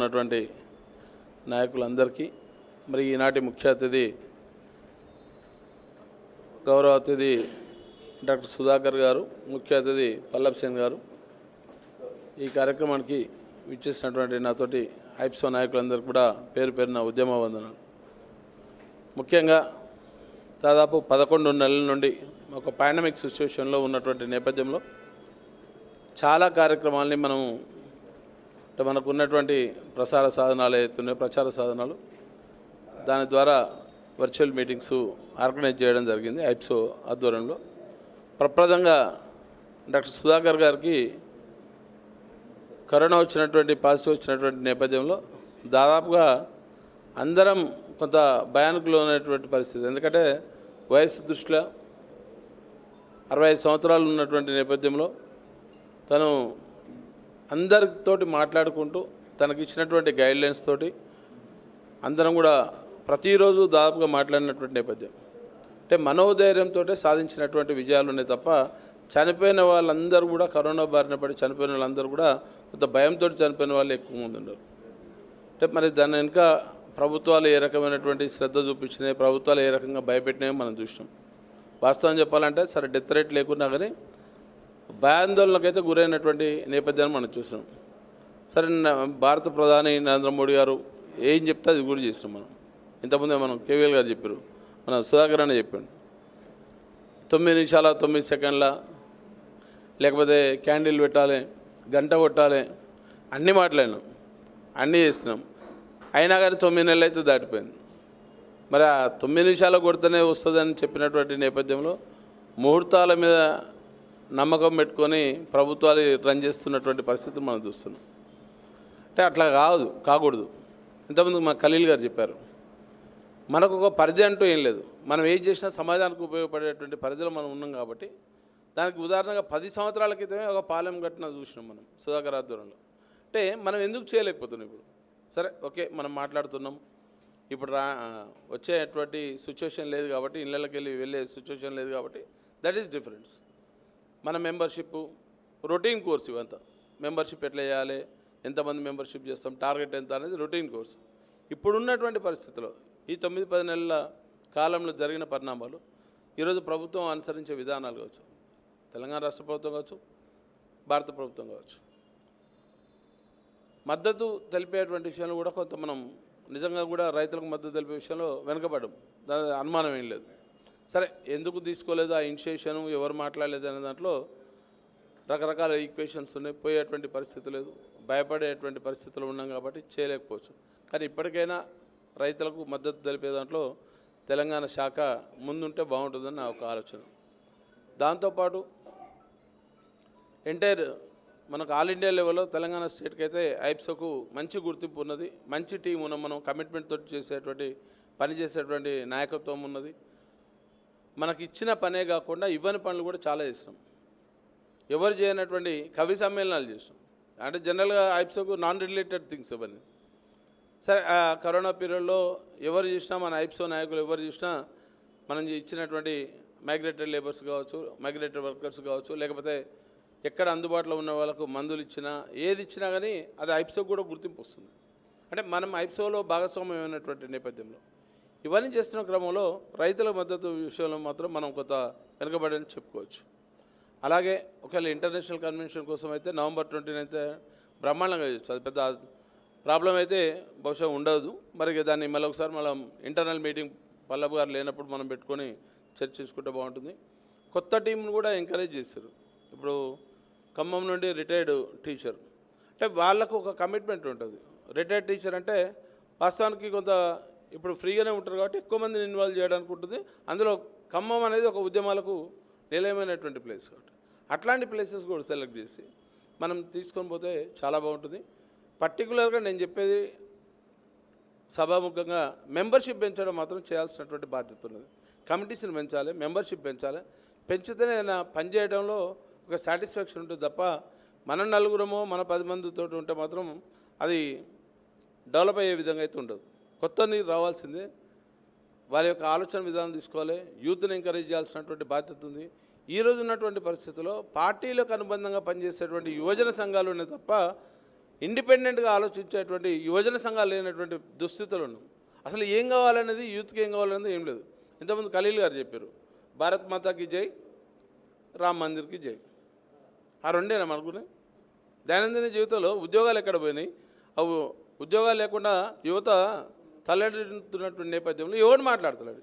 ఉన్నటువంటి నాయకులందరికీ మరి ఈనాటి ముఖ్య అతిథి గౌరవ అతిథి డాక్టర్ సుధాకర్ గారు, ముఖ్య అతిథి పల్లబ్ సేన్ గారు, ఈ కార్యక్రమానికి విచ్చేసినటువంటి నాతోటి ఐప్సో నాయకులందరికీ కూడా పేరు పేరున ఉద్యమ వందనాలు. ముఖ్యంగా దాదాపు 11 నెలల నుండి ఒక పాండమిక్ సిచ్యువేషన్లో ఉన్నటువంటి నేపథ్యంలో చాలా కార్యక్రమాలని మనకు ఉన్నటువంటి ప్రసార సాధనాలు అవుతున్నాయి, ప్రచార సాధనాలు, దాని ద్వారా వర్చువల్ మీటింగ్స్ ఆర్గనైజ్ చేయడం జరిగింది ఐప్సో ఆధ్వర్యంలో. ప్రప్రదంగా డాక్టర్ సుధాకర్ గారికి కరోనా పాజిటివ్ వచ్చినటువంటి నేపథ్యంలో దాదాపుగా అందరం కొంత భయానికి లోనైనటువంటి పరిస్థితి. ఎందుకంటే వయస్సు దృష్ట్యా 65 సంవత్సరాలు ఉన్నటువంటి నేపథ్యంలో తను అందరితోటి మాట్లాడుకుంటూ తనకి ఇచ్చినటువంటి గైడ్లైన్స్ తోటి అందరం కూడా ప్రతిరోజు దాదాపుగా మాట్లాడినటువంటి నేపథ్యం. అంటే మనోధైర్యంతో సాధించినటువంటి విజయాలు ఉన్నాయి తప్ప చనిపోయిన వాళ్ళందరూ కూడా కరోనా బారిన పడి చనిపోయిన వాళ్ళందరూ కూడా కొంత భయంతో చనిపోయిన వాళ్ళు ఎక్కువ మంది ఉన్నారు. అంటే మరి దాని వెనుక ప్రభుత్వాలు ఏ రకమైనటువంటి శ్రద్ధ చూపించినాయి, ప్రభుత్వాలు ఏ రకంగా భయపెట్టినాయో మనం చూసినాం. వాస్తవం చెప్పాలంటే సరే డెత్ రేట్ లేకున్నా కానీ భయాందోళనకైతే గురైనటువంటి నేపథ్యాన్ని మనం చూసినాం. సరే భారత ప్రధాని నరేంద్ర మోడీ గారు ఏం చెప్తే అది కూడా చేసినాం. మనం ఇంతకుముందే మనం కేవీఎల్ గారు చెప్పారు, మన సుధాకర్ అని చెప్పాడు 9 నిమిషాల 9 సెకండ్ల, లేకపోతే క్యాండిల్ పెట్టాలి, గంట కొట్టాలి, అన్నీ మాట్లాడినాం, అన్నీ చేసినాం. అయినా కానీ 9 నెలలు అయితే దాటిపోయింది. మరి ఆ 9 నిమిషాలు కొడితేనే వస్తుందని చెప్పినటువంటి నేపథ్యంలో ముహూర్తాల మీద నమ్మకం పెట్టుకొని ప్రభుత్వాలు రన్ చేస్తున్నటువంటి పరిస్థితి మనం చూస్తున్నాం. అంటే అట్లా కాకూడదు. ఇంతకుముందు మా ఖలీల్ గారు చెప్పారు, మనకు ఒక పరిధి అంటూ ఏం లేదు. మనం ఏం చేసినా సమాజానికి ఉపయోగపడేటువంటి పరిధిలో మనం ఉన్నాం కాబట్టి దానికి ఉదాహరణగా 10 సంవత్సరాల క్రితమే ఒక పాలెం ఘటన చూసినాం మనం సుధాకర్ ఆధ్వర్యంలో. అంటే మనం ఎందుకు చేయలేకపోతున్నాం ఇప్పుడు? సరే ఓకే, మనం మాట్లాడుతున్నాం, ఇప్పుడు వచ్చేటువంటి సిచ్యువేషన్ లేదు కాబట్టి, ఇళ్ళకి వెళ్ళే సిచ్యువేషన్ లేదు కాబట్టి దట్ ఈస్ డిఫరెన్స్. మన మెంబర్షిప్ రొటీన్ కోర్సు, ఇవంతా మెంబర్షిప్ ఎట్లా చేయాలి, ఎంతమంది మెంబర్షిప్ చేస్తాం, టార్గెట్ ఎంత అనేది రొటీన్ కోర్సు. ఇప్పుడున్నటువంటి పరిస్థితుల్లో ఈ 9-10 నెలల కాలంలో జరిగిన పరిణామాలు, ఈరోజు ప్రభుత్వం అనుసరించే విధానాలు కావచ్చు, తెలంగాణ రాష్ట్ర ప్రభుత్వం కావచ్చు, భారత ప్రభుత్వం కావచ్చు, మద్దతు తెలిపేటువంటి విషయంలో కూడా కొంత మనం నిజంగా కూడా రైతులకు మద్దతు తెలిపే విషయంలో వెనుకబడ్డం, దాని అనుమానం ఏం లేదు. సరే ఎందుకు తీసుకోలేదు, ఆ ఇనిషియేషన్ ఎవరు మాట్లాడలేదు అనే దాంట్లో రకరకాల ఈక్వేషన్స్ ఉన్నాయి. పోయేటువంటి పరిస్థితి లేదు, భయపడేటువంటి పరిస్థితులు ఉన్నాం కాబట్టి చేయలేకపోవచ్చు. కానీ ఇప్పటికైనా రైతులకు మద్దతు తెలిపే దాంట్లో తెలంగాణ శాఖ ముందుంటే బాగుంటుందని నా ఒక ఆలోచన. దాంతోపాటు ఎంటైర్ మనకు ఆల్ ఇండియా లెవెల్లో తెలంగాణ స్టేట్కి అయితే ఐప్సోకు మంచి గుర్తింపు ఉన్నది, మంచి టీం ఉన్నాం, మనం కమిట్మెంట్ తోటి పనిచేసేటువంటి నాయకత్వం ఉన్నది. మనకి ఇచ్చిన పనే కాకుండా ఇవ్వని పనులు కూడా చాలా చేస్తాం. ఎవరు చేయనటువంటి కవి సమ్మేళనాలు చేస్తాం. అంటే జనరల్గా ఐప్సోకు నాన్ రిలేటెడ్ థింగ్స్ ఇవన్నీ. సరే కరోనా పీరియడ్లో ఎవరు చూసినా, మన ఐప్సో నాయకులు ఎవరు చూసినా మనం ఇచ్చినటువంటి మైగ్రేటెడ్ లేబర్స్ కావచ్చు, మైగ్రేటెడ్ వర్కర్స్ కావచ్చు, లేకపోతే ఎక్కడ అందుబాటులో ఉన్న వాళ్ళకు మందులు ఇచ్చినా, ఏది ఇచ్చినా కానీ అది ఐప్సోకు కూడా గుర్తింపు వస్తుంది. అంటే మనం ఐప్సోలో భాగస్వామ్యమైనటువంటి నేపథ్యంలో ఇవన్నీ చేస్తున్న క్రమంలో రైతుల మద్దతు విషయంలో మాత్రం మనం కొంత వెనుకబడని చెప్పుకోవచ్చు. అలాగే ఒకవేళ ఇంటర్నేషనల్ కన్వెన్షన్ కోసం అయితే November 29 బ్రహ్మాండంగా చేయొచ్చు, అది పెద్ద ప్రాబ్లం అయితే బహుశా ఉండదు. మరి దాన్ని మళ్ళీ ఒకసారి మనం ఇంటర్నల్ మీటింగ్ పల్లబ్ గారు లేనప్పుడు మనం పెట్టుకొని చర్చించుకుంటే బాగుంటుంది. కొత్త టీంను కూడా ఎంకరేజ్ చేశారు. ఇప్పుడు ఖమ్మం నుండి రిటైర్డ్ టీచర్, అంటే వాళ్ళకు ఒక కమిట్మెంట్ ఉంటుంది. రిటైర్డ్ టీచర్ అంటే వాస్తవానికి కొంత ఇప్పుడు ఫ్రీగానే ఉంటారు కాబట్టి ఎక్కువ మందిని ఇన్వాల్వ్ చేయడానికి ఉంటుంది. అందులో ఖమ్మం అనేది ఒక ఉద్యమాలకు నిలయమైనటువంటి ప్లేస్ కాబట్టి అట్లాంటి ప్లేసెస్ కూడా సెలెక్ట్ చేసి మనం తీసుకొని పోతే చాలా బాగుంటుంది. పర్టికులర్గా నేను చెప్పేది సభాముఖంగా మెంబర్షిప్ పెంచడం మాత్రం చేయాల్సినటువంటి బాధ్యత ఉన్నది. కమిటీస్ని పెంచాలి, మెంబర్షిప్ పెంచాలి. పెంచితేనే పనిచేయడంలో ఒక సాటిస్ఫాక్షన్ ఉంటుంది తప్ప మన నలుగురమో మన 10 మందితో ఉంటే మాత్రం అది డెవలప్ అయ్యే విధంగా అయితే ఉండదు. కొత్త నీరు రావాల్సిందే. వారి యొక్క ఆలోచన విధానం తీసుకోవాలి, యూత్ని ఎంకరేజ్ చేయాల్సినటువంటి బాధ్యత ఉంది. ఈరోజు ఉన్నటువంటి పరిస్థితుల్లో పార్టీలకు అనుబంధంగా పనిచేసేటువంటి యువజన సంఘాలు ఉన్నాయి తప్ప ఇండిపెండెంట్గా ఆలోచించేటువంటి యువజన సంఘాలు లేనటువంటి దుస్థితులు ఉన్నాం. అసలు ఏం కావాలనేది, యూత్కి ఏం కావాలనేది ఏం లేదు. ఇంతకుముందు ఖలీల్ గారు చెప్పారు, భారత్ మాతాకి జై, రామ్ మందిర్కి జై. ఆ రెండేనా మనకునే? దైనందిన జీవితంలో ఉద్యోగాలు ఎక్కడ పోయినాయి? అవి ఉద్యోగాలు లేకుండా యువత తల్లెడుతున్నటువంటి నేపథ్యంలో ఎవరు మాట్లాడుతున్నాడు?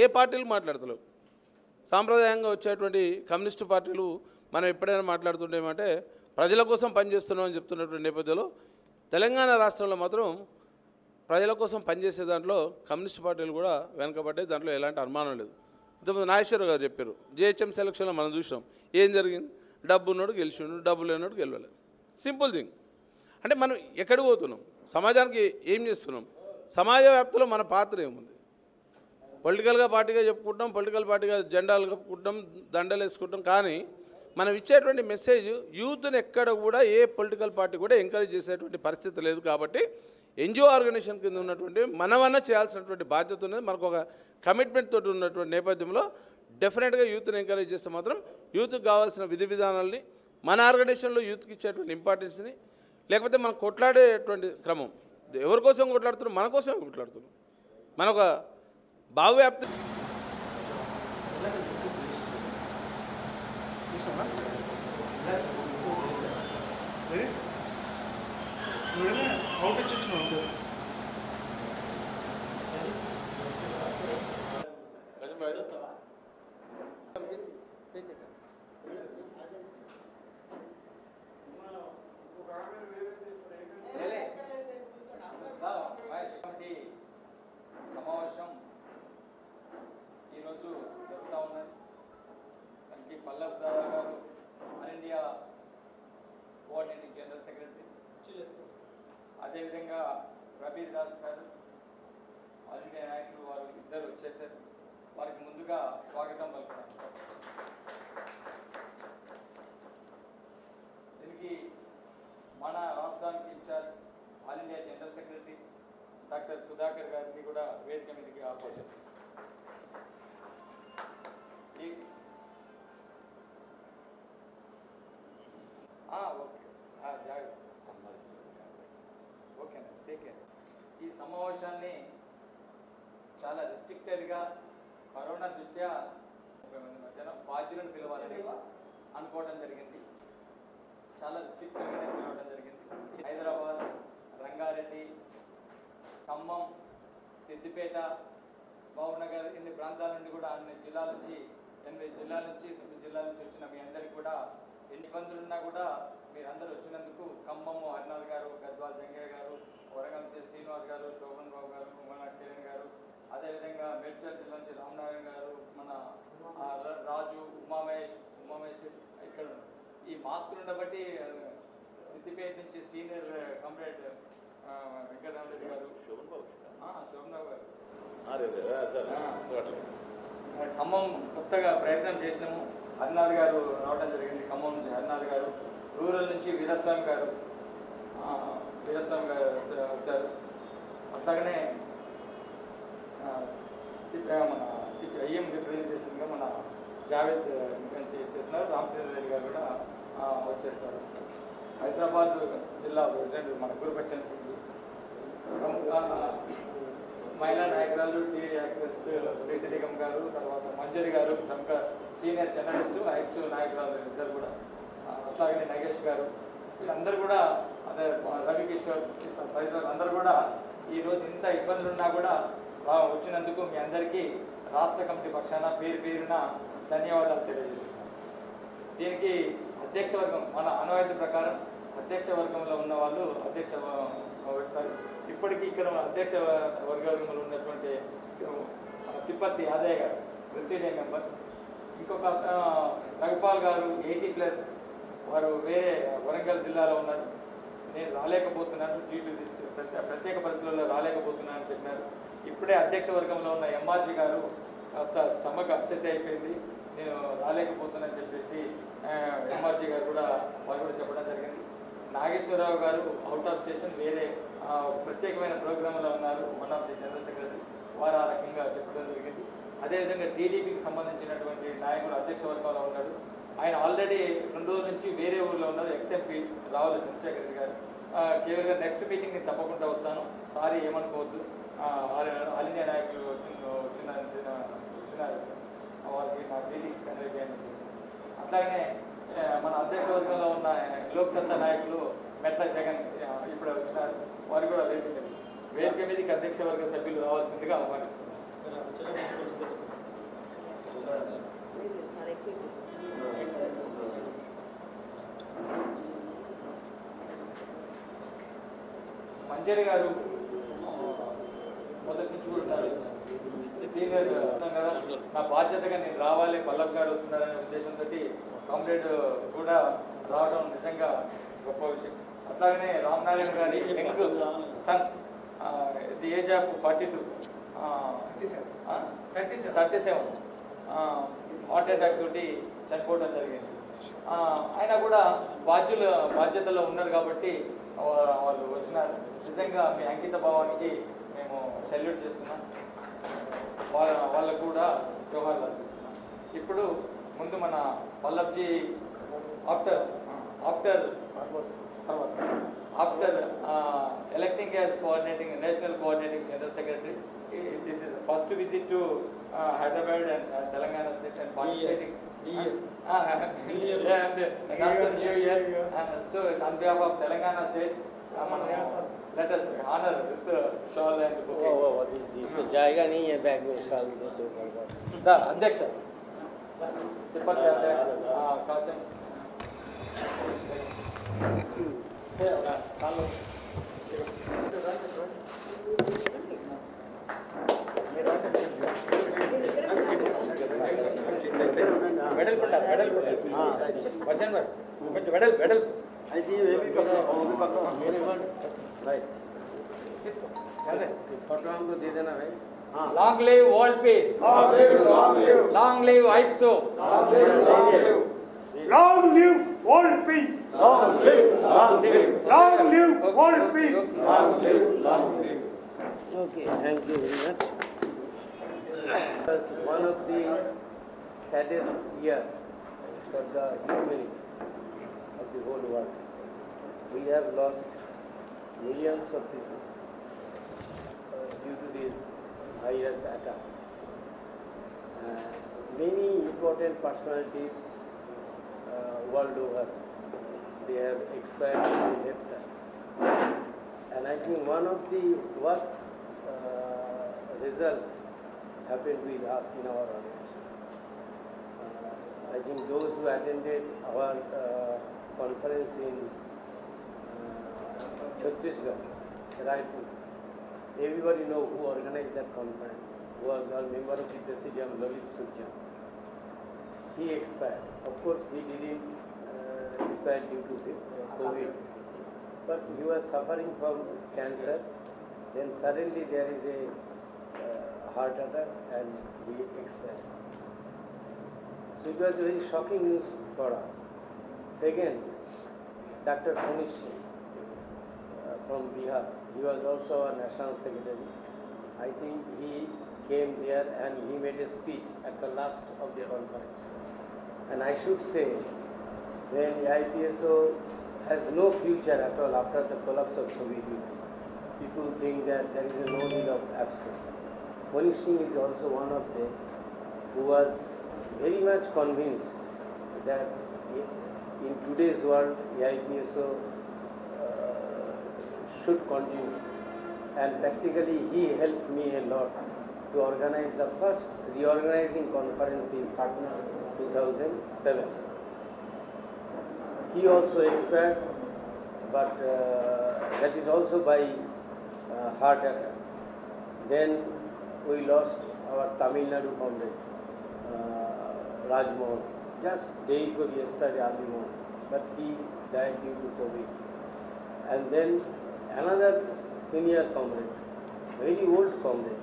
ఏ పార్టీలు మాట్లాడతలేవు. సాంప్రదాయంగా వచ్చేటువంటి కమ్యూనిస్టు పార్టీలు మనం ఎప్పుడైనా మాట్లాడుతుండేమంటే ప్రజల కోసం పనిచేస్తున్నామని చెప్తున్నటువంటి నేపథ్యంలో తెలంగాణ రాష్ట్రంలో మాత్రం ప్రజల కోసం పనిచేసే దాంట్లో కమ్యూనిస్ట్ పార్టీలు కూడా వెనకబడ్డాయి. దాంట్లో ఎలాంటి అనుమానం లేదు. ఇంతకుముందు నాగేశ్వర గారు చెప్పారు, జిహెచ్ఎం సెలక్షన్లో మనం చూసినాం ఏం జరిగింది. డబ్బు ఉన్నోడు గెలిచిండు, డబ్బు లేనోడు గెలవలేదు. Simple thing. అంటే మనం ఎక్కడికి పోతున్నాం, సమాజానికి ఏం చేస్తున్నాం, సమాజ వ్యాప్తిలో మన పాత్ర ఏముంది? పొలిటికల్గా పార్టీగా చెప్పుకుంటాం, పొలిటికల్ పార్టీగా జెండాలు కప్పుకుంటాం, దండలు వేసుకుంటాం. కానీ మనం ఇచ్చేటువంటి మెసేజ్ యూత్ని ఎక్కడ కూడా ఏ పొలిటికల్ పార్టీ కూడా ఎంకరేజ్ చేసేటువంటి పరిస్థితి లేదు. కాబట్టి ఎన్జిఓ ఆర్గనైజేషన్ కింద ఉన్నటువంటి మనమన్నా చేయాల్సినటువంటి బాధ్యత ఉన్నది. మనకు ఒక కమిట్మెంట్ తోటి ఉన్నటువంటి నేపథ్యంలో డెఫినెట్గా యూత్ని ఎంకరేజ్ చేస్తే మాత్రం యూత్కి కావాల్సిన విధి విధానాలని, మన ఆర్గనైజేషన్లో యూత్కి ఇచ్చేటువంటి ఇంపార్టెన్స్ని, లేకపోతే మనం కొట్లాడేటువంటి క్రమం ఎవరి కోసం కొట్లాడుతున్నాం? మన కోసమే కొట్లాడుతున్నాం. మన ఒక భావవ్యాప్తి సమావేశం ఈరోజు జరుగుతూ ఉన్నది. దానికి పల్లవ్ దాదా గారు all India coordinating general secretary, అదేవిధంగా రబీర్ దాస్ గారు ఆల్ ఇండియా నాయకులు, వారు ఇద్దరు వచ్చేసారు. వారికి ముందుగా స్వాగతం పలుకుతాను. దీనికి మన రాష్ట్రానికి in charge all India general secretary doctor Sudhakar గారికి కూడా వేదిక మీదకి ఆహ్వానిస్తాం. ఓకేనా, టేక్ కేర్. ఈ సమావేశాన్ని చాలా రిస్ట్రిక్టెడ్గా కరోనా దృష్ట్యా 30 మంది మధ్యన బాధ్యులను పిలవాలని అనుకోవడం జరిగింది. చాలా రిస్ట్రిక్టెడ్గానే పిలవడం జరిగింది. హైదరాబాద్, రంగారెడ్డి, ఖమ్మం, సిద్దిపేట, మహబూబ్నగర్, ఇన్ని ప్రాంతాల నుండి కూడా 8 జిల్లాల నుంచి 9 జిల్లాల నుంచి వచ్చిన మీ అందరికీ కూడా ఎన్ని ఇబ్బందులు ఉన్నా కూడా మీరందరూ వచ్చినందుకు ఖమ్మము హరినాథ్ గారు, గద్వాల్ జంగయ్య గారు, వరంగల్ నుంచి శ్రీనివాస్ గారు, శోభన్ బాబు గారు, మన కిరణ్ గారు, అదేవిధంగా మేడ్చల్ జిల్లా నుంచి రామనారాయణ గారు, మన రాజు, ఉమామేష్ ఇక్కడ ఈ మాస్కులు ఉండబట్టి సిద్దిపేట నుంచి సీనియర్ కామ్రేడ్ వెంకటరామరెడ్డి గారు, శోభన్ బాబు గారు, ఖమ్మం కొత్తగా ప్రయత్నం చేసినాము. హరినాథ్ గారు రావడం జరిగింది. ఖమ్మం నుంచి హరినాథ్ గారు, రూరల్ నుంచి వీరస్వామి గారు వచ్చారు. అట్లాగనే మన ఐఎం రిప్రజెంటేషన్గా మన జావేద్ చేస్తున్నారు. రామచంద్ర రెడ్డి గారు కూడా వచ్చేస్తారు. హైదరాబాద్ జిల్లా ప్రెసిడెంట్ మన గురుబచ్చన్ సింగ్, మహిళా నాయకురాలు టీ యాక్ట్రెస్ ప్రీతి నిగమ్ గారు, తర్వాత మంజరి గారు, ప్రముఖ సీనియర్ జర్నలిస్టు, ఐక్స్ నాయకురాలు ఇద్దరు కూడా, అట్లాగనే నగేష్ గారు, వీళ్ళందరూ కూడా, అదే రవికిషోర్ తదితరులు అందరూ కూడా ఈరోజు ఇంత ఇబ్బందులు ఉన్నా కూడా వచ్చినందుకు మీ అందరికీ రాష్ట్ర కమిటీ పక్షాన పేరున ధన్యవాదాలు తెలియజేస్తున్నాను. దీనికి అధ్యక్ష వర్గం మన ఆనవాయితీ ప్రకారం అధ్యక్ష వర్గంలో ఉన్న వాళ్ళు అధ్యక్ష వహిస్తారు. ఇప్పటికీ ఇక్కడ అధ్యక్ష వర్గంలో ఉన్నటువంటి తిప్పర్తి యాదయ్య గారు ప్రెసిడెంట్ మెంబర్, ఇంకొక రఘుపాల్ గారు 80+, వారు వేరే వరంగల్ జిల్లాలో ఉన్నారు. నేను రాలేకపోతున్నాను, డ్యూ టు దిస్ ప్రత్యేక పరిస్థితుల్లో రాలేకపోతున్నానని చెప్పినారు. ఇప్పుడే అధ్యక్ష వర్గంలో ఉన్న ఎంఆర్జీ గారు కాస్త స్టమక్ అప్సెట్ అయిపోయింది, నేను రాలేకపోతున్నానని చెప్పేసి ఎంఆర్జీ గారు కూడా వారు కూడా చెప్పడం జరిగింది. నాగేశ్వరరావు గారు అవుట్ ఆఫ్ స్టేషన్ వేరే ప్రత్యేకమైన ప్రోగ్రాంలో ఉన్నారు, one of the general secretary, వారు ఆ రకంగా చెప్పడం జరిగింది. అదేవిధంగా టీడీపీకి సంబంధించినటువంటి నాయకుడు అధ్యక్ష వర్గంలో ఉన్నాడు. ఆయన ఆల్రెడీ 2 రోజుల నుంచి వేరే ఊళ్ళో ఉన్నారు, ఎక్స్ఎంపీ రావుల చంద్రశేఖర్ రెడ్డి గారు. కేవల్ గారు నెక్స్ట్ మీటింగ్ నేను తప్పకుండా వస్తాను. సారీ ఏమనుకోవద్దు. ఆల్ ఇండియా నాయకులు వచ్చిన వారికి నా గ్రీటింగ్స్ కన్వే చేయండి. అట్లాగనే మన అధ్యక్ష వర్గంలో ఉన్న లోక్ సత్తా నాయకులు మెట్ల జగన్ ఇప్పుడు వచ్చినారు. వారు కూడా వేదిక మీదకి అధ్యక్ష వర్గ సభ్యులు రావాల్సిందిగా ఆహ్వానిస్తున్నారు. మంజరి గారు మొదటి నుంచి కూడా సీనియర్ కదా, నా బాధ్యతగా నేను రావాలి, పల్లవ్ గారు వస్తున్నారనే ఉద్దేశంతో కామ్రేడ్ కూడా రావడం నిజంగా గొప్ప విషయం. అట్లాగనే రామనారాయణ గారి young son the age of 37 heart attack తోటి చనిపోవడం జరిగింది. ఆయన కూడా బాధ్యతలో ఉన్నారు కాబట్టి వాళ్ళు వచ్చినారు. నిజంగా మీ అంకిత భావానికి మేము సెల్యూట్ చేస్తున్నాం. వాళ్ళకు కూడా జోహార్లు అర్పిస్తున్నాం. ఇప్పుడు ముందు మన పల్లబ్జీ after electing as national coordinating general secretary, this is the first visit to Hyderabad and Telangana state and participating. New year. So on behalf of Telangana state, let us honor with the shawl and bouquet. what is this? जाएगा नहीं ये bag में शाल दे दो The अध्यक्ष तिरुपति अध्यक्ष काचन medal वचन medal ऐसी ये भी पकड़ो वो भी पकड़ो राइट किसको फोटो हमको दे देना भाई हाँ long live world peace long live IPSO Long live world peace! long live Long live world peace! okay thank you very much. It was one of the saddest year for the humanity of the whole world. We have lost millions of people due to this virus attack. Many important personalities world over, they have expired and they left us. And I think one of the worst result happened with us in our organization. I think those who attended our conference in Chhattisgarh, Raipur, everybody know who organized that conference, who was a member of the Presidium, Lalit Surjan. He expired. Of course, he didn't expire due to COVID, but he was suffering from cancer. Then suddenly there is a heart attack and he expired. So it was a very shocking news for us. Second, Dr. Punish from Bihar, he was also a national secretary. I think he came there and he made a speech at the last of the conference. And I should say, when IPSO has no future at all after the collapse of Soviet Union, people think that there is no need of APSO. Punish is also one of them who was very much convinced that in today's world, the IPSO should continue. And practically he helped me a lot to organize the first reorganizing conference in Patna 2007. He also expired, but that is also by heart attack. Then we lost our Tamil Nadu comrade, Rajmohan, just day before yesterday early morning, but he died due to COVID. And then another senior comrade, very old comrade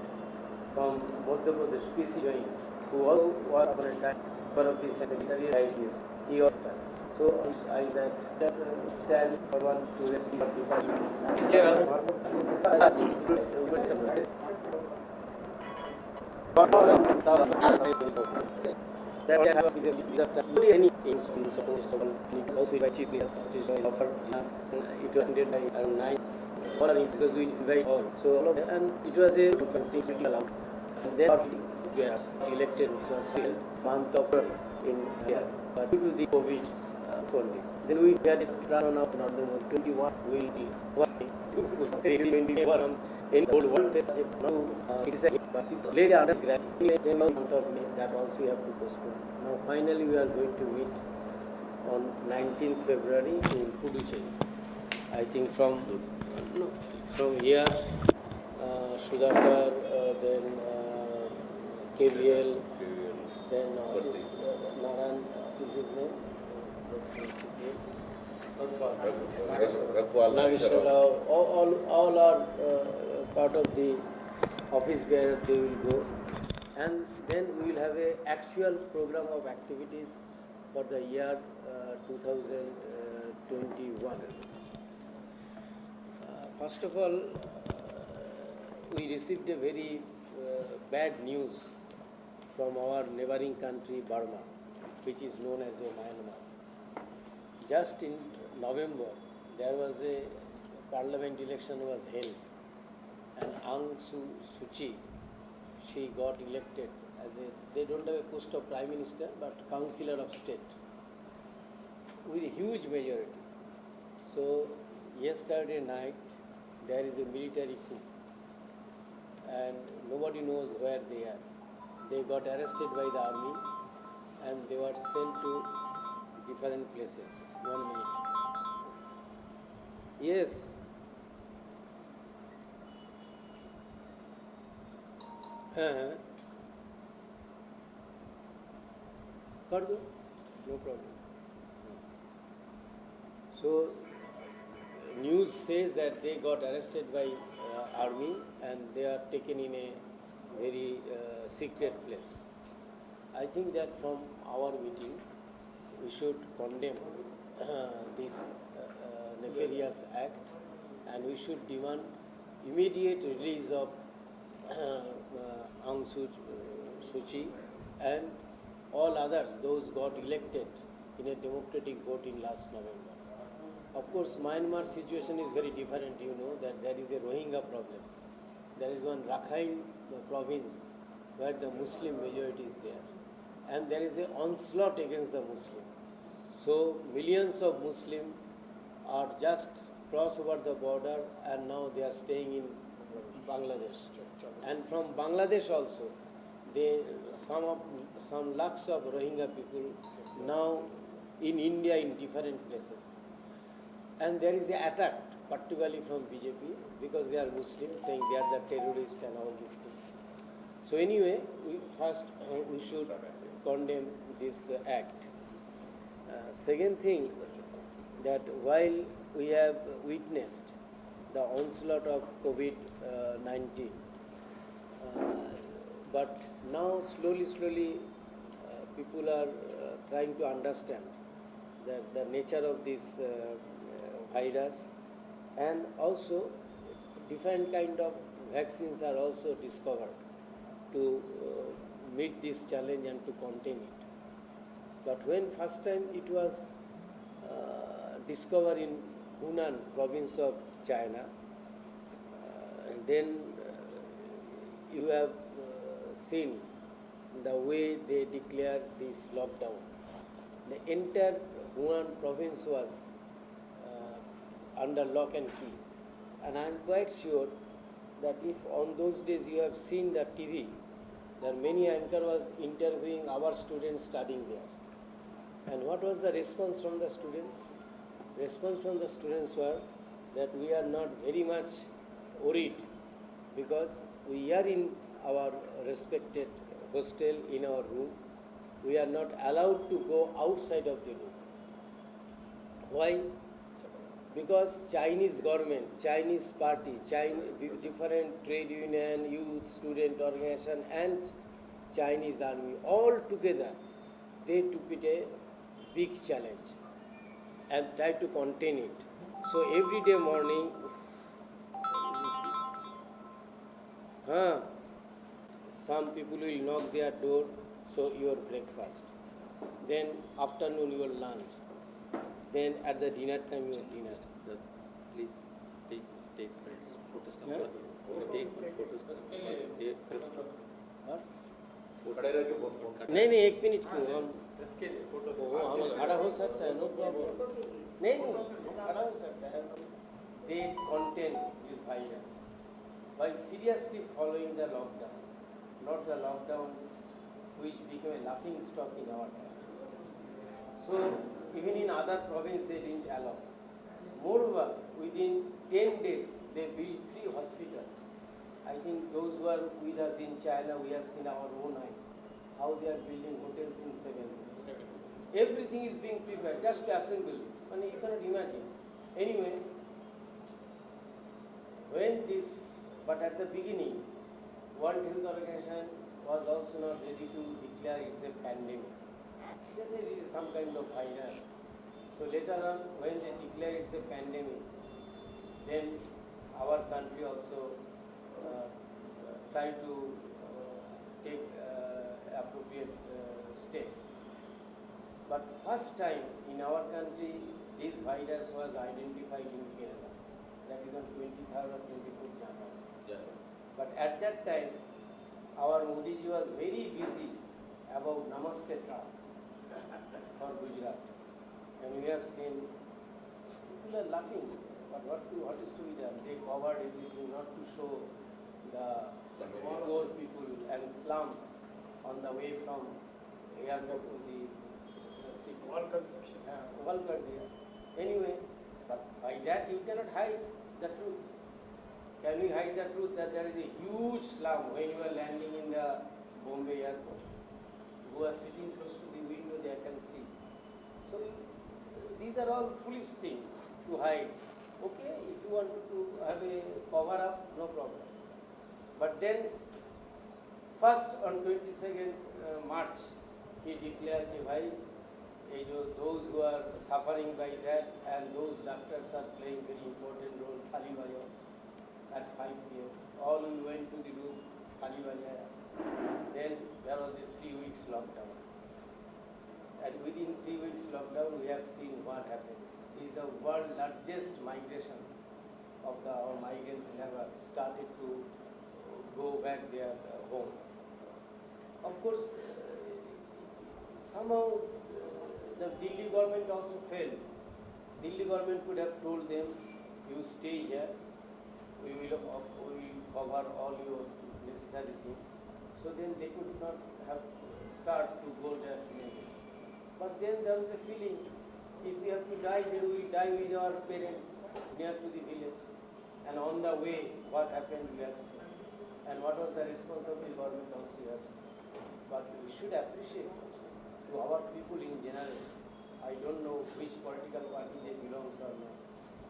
from Madhya Pradesh, PC Jain, who also was for a time member of the secretary IPS. He also passed. So I said, just stand for one to receive the person. that I have with any things to support someone also by chief leader, which is offered. It was attended by around 9. All are because we invite all. So all of them, and it was a conferencing allowed. And then we are elected, which was still month of in here. But due to the COVID funding, then we had a run of another 21 will be in old world it is a but later undergrad then month of May that also you have to postpone. Now finally we are going to meet on 19th February in Puducherry. I think from here Sudhakar, then KBL, then Naran, this is name. Nageshwar Rao, all are part of the office where they will go, and then we will have a actual program of activities for the year 2021. First of all, we received a very bad news from our neighboring country Burma, which is known as a Myanmar. Just in November, there was a parliament election was held, and Aung San Suu Kyi, she got elected as they don't have a post of prime minister, but councillor of state with a huge majority. So yesterday night, there is a military coup, and nobody knows where they are. They got arrested by the army, and they were sent to different places. 1 minute. Yes. कर दो, no problem. So news says that they got arrested by army and they are taken in a very secret place. I think that from our meeting we should condemn this nefarious act, and we should demand immediate release of Aung San Suu Kyi and all others, those got elected in a democratic vote in last November. Of course, Myanmar situation is very different. You know that there is a Rohingya problem. There is one Rakhine province where the Muslim majority is there, and there is an onslaught against the Muslim. So millions of Muslims are just cross over the border, and now they are staying in Bangladesh. And from Bangladesh also, some lakhs of Rohingya people now in India in different places. And there is an attack, particularly from BJP, because they are Muslims, saying they are the terrorists and all these things. So anyway, we should condemn this act. Second thing, that while we have witnessed the onslaught of COVID-19, but now slowly people are trying to understand that the nature of this virus, and also different kind of vaccines are also discovered to meet this challenge and to contain it. But when first time it was discovered in Hunan province of China, and then you have seen the way they declared this lockdown. The entire Hunan province was under lock and key. And I am quite sure that if on those days you have seen the TV, there many anchor was interviewing our students studying there. And what was the response from the students? Response from the students were that we are not very much worried because we are in our respected hostel in our room. We are not allowed to go outside of the room. Why? Because Chinese government, Chinese party, different trade union, youth, student organization and Chinese army, all together, they took it a big challenge and tried to contain it. So every day morning, some people will knock their door, so your breakfast. then afternoon your lunch, then at the dinner time your dinner. Please take friends. Photos. Yeah? Take photos. What? नहीं 1 minute क्यों हम हम खड़ा हो सकता है, no problem. नहीं खड़ा हो सकता है. They contain this virus by seriously following the lockdown, not the lockdown which became a laughing stock in our time. So even in other provinces they didn't allow. Moreover, within 10 days they built 3 hospitals. I think those who are with us in China, we have seen our own eyes how they are building hotels in 7 days. Everything is being prepared just to assemble. I mean, you cannot imagine. Anyway, when this, but at the beginning, World Health Organization was also not ready to declare it's a pandemic. They said it is some kind of virus. So later on, when they declare it's a pandemic, then our country also try to take appropriate steps. But first time in our country, this virus was identified in Kerala. That is on 23rd or 24th January. Yeah. But at that time, our Modi ji was very busy about Namaste Trap for Gujarat. And we have seen people are laughing. But what is to be done? They covered everything not to show the poor people and slums on the way from airport to the city. Wall construction. Wall cut there. Anyway, but by that you cannot hide the truth. Can we hide the truth that there is a huge slum when you are landing in the Bombay airport? Who are sitting close to the window, they can see. So these are all foolish things to hide. Okay, if you want to have a cover up, no problem. But then, first on 22nd March, he declared that those who are suffering by that and those doctors are playing very important role, Khali Bhaiya, at 5 p.m. All we went to the room, Khali Bhaiya. Then there was a 3 weeks lockdown. And within 3 weeks lockdown, we have seen what happened. Is the world largest migrations of our migrant labor started to go back their home. Of course, somehow the Delhi government also failed. Delhi government could have told them, you stay here, we will cover all your necessary things. So then they could not have start to go there. But then there was a feeling, if we have to die, then we will die with our parents near to the village. And on the way, what happened we have seen. And what was the response of the government also we have seen. But we should appreciate to our people in general. I don't know which political party they belong or not.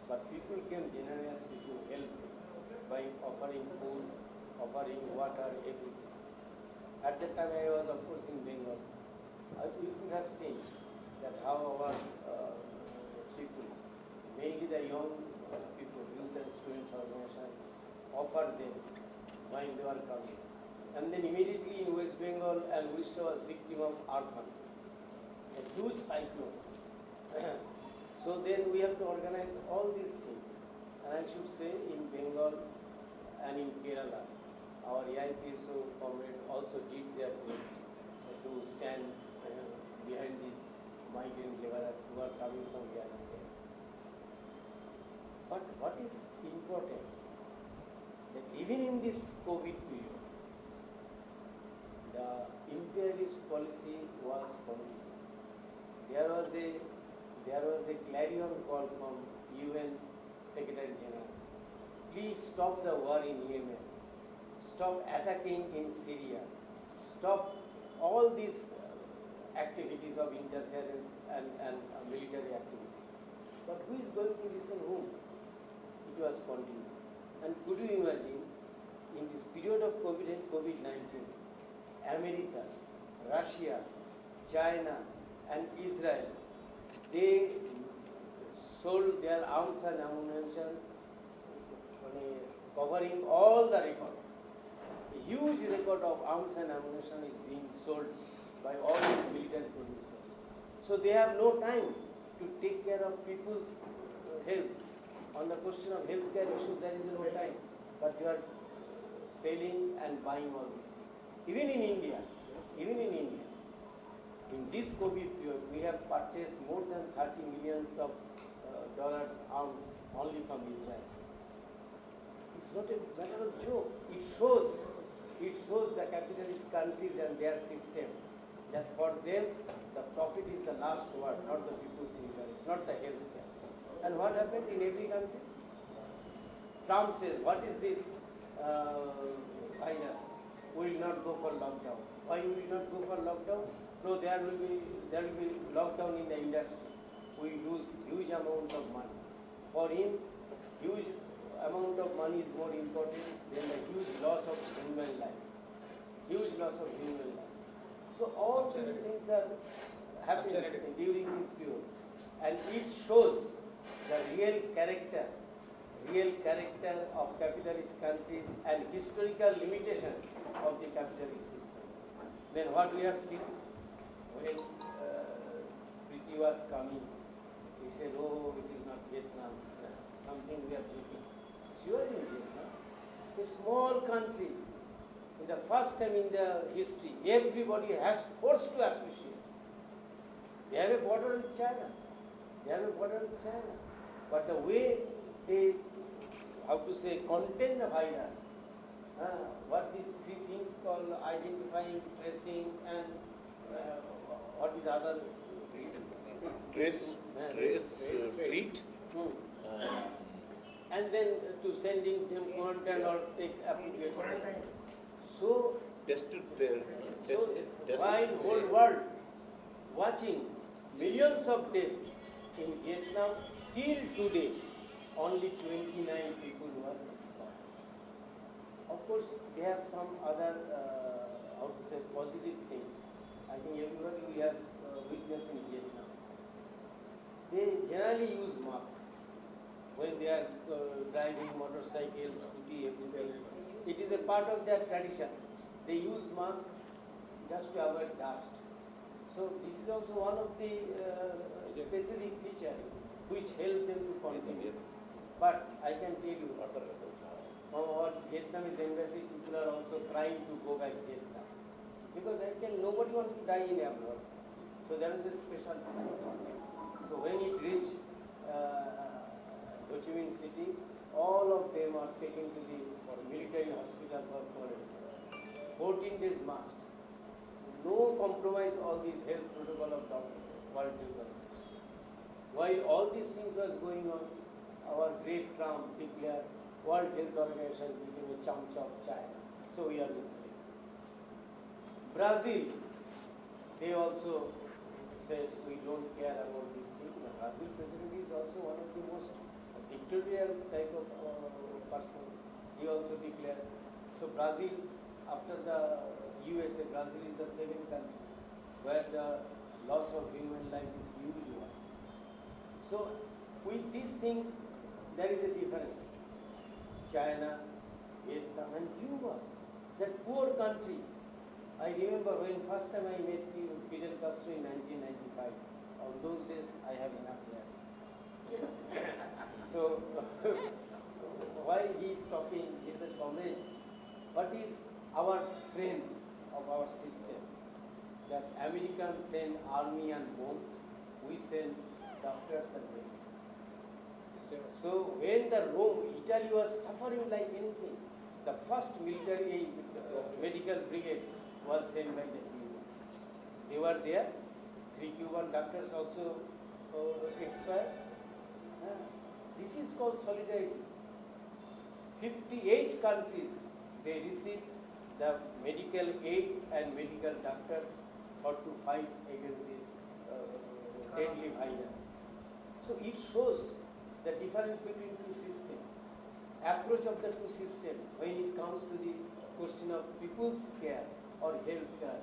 But people came generously to help by offering food, offering water, everything. At that time I was of course in Bengal. We could have seen that how our people, mainly the young people, youth and students organization, offered them while they were coming. And then immediately in West Bengal and Odisha was victim of Arfan, a huge cyclone. So then we have to organize all these things. And I should say in Bengal and in Kerala, our AIPSO comrade also did their best to stand behind these migrant laborers who are coming from here and there. But what is important, that even in this COVID period, the imperialist policy was continued. There was a clarion call from UN Secretary General. Please stop the war in Yemen. Stop attacking in Syria. Stop all these activities of interference and military activities. But who is going to listen whom? It was continued. And could you imagine, in this period of COVID-19, America, Russia, China and Israel, they sold their arms and ammunition, covering all the record. A huge record of arms and ammunition is being sold by all these military producers. So they have no time to take care of people's health. On the question of healthcare issues, there is no time. But you are selling and buying all these things. Even in India, in this COVID period, we have purchased more than 30 millions of dollars arms only from Israel. It's not a matter of joke. It shows the capitalist countries and their system that for them the profit is the last word, not the people's interest, not the healthcare. And what happened in every country? Trump says, what is this virus? We will not go for lockdown. Why we will not go for lockdown? No, there will be lockdown in the industry. We lose huge amount of money. For him, huge amount of money is more important than the huge loss of human life. Huge loss of human life. So all these things are happening during this period. And it shows the real character of capitalist countries and historical limitation of the capitalist system. Then what we have seen when Priti was coming, he said, oh, it is not Vietnam, something we are joking. She was in Vietnam, a small country. In the first time in the history, everybody has forced to appreciate. They have a border with China. But the way they, contain the virus, what these three things called identifying, tracing, and what is other? Treat. And then to sending them quarantine or take appropriate steps. So while whole world watching millions of deaths in Vietnam, till today, only 29 people was expired. Of course, they have some other, positive things. I think everybody we have witnessed in Vietnam. They generally use masks when they are driving motorcycle, scooty, everything. It is a part of their tradition. They use masks just to avoid dust. So this is also one of the specific features which help them to continue. But I can tell you, what Vietnamese embassy people are also trying to go back to Vietnam. Because nobody wants to die in abroad. So there is a special time. So when it reached Ho Chi Minh City, all of them are taken to the military hospital for quarantine. 14 days must. No compromise all these health protocol of doctors. While all these things was going on, our great Trump declared World Health Organization became a chump of China. So we are with them. Brazil, they also said we don't care about this thing. The Brazil president is also one of the most dictatorial type of person. He also declared. So Brazil, after the USA, Brazil is the second country where the loss of human life is huge one. So with these things, there is a difference. China, Vietnam and Cuba, that poor country. I remember when first time I met Fidel Castro in 1995. On those days, I have enough hair. So while he is talking, he said, comrade, what is our strength of our system? That Americans send army and bombs, we send doctors and medicine. So when the Rome, Italy was suffering like anything, the first military medical brigade was sent by the Cuban. They were there. 3 Cuban doctors also expired. This is called solidarity. 58 countries, they received the medical aid and medical doctors for to fight against this deadly virus. So it shows the difference between two systems, approach of the two systems when it comes to the question of people's care or health care.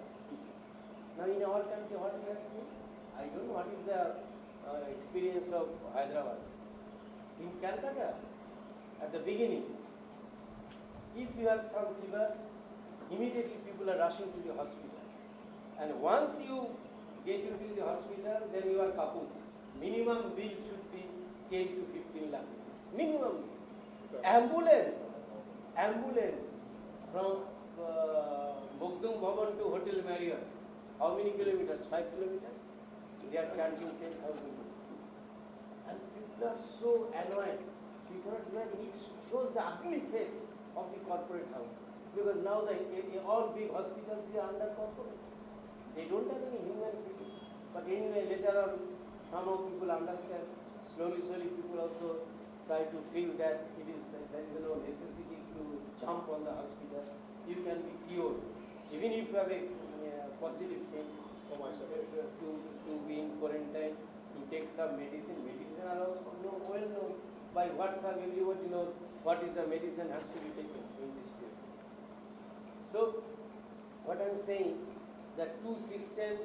Now in our country, what we have seen, I don't know what is the experience of Hyderabad. In Calcutta, at the beginning, if you have some fever, immediately people are rushing to the hospital. And once you get you to the hospital, then you are kaput. Minimum bill should be 10 to 15 lakh rupees. Minimum bill. Ambulance from Mokdum Bhavan to Hotel Marriott. How many kilometers? 5 kilometers? They are charging 10,000 rupees. And people are so annoyed. It shows the ugly face of the corporate house. Because now all big hospitals are under corporate. They don't have any human people. But anyway, later on, somehow people understand. Slowly people also try to feel that there is no necessity to jump on the hospital. You can be cured. Even if you have a positive thing, to be in quarantine, to take some medicine. Medicine are also well known. By WhatsApp, everybody knows what is the medicine has to be taken in this period. So, what I am saying, that two system,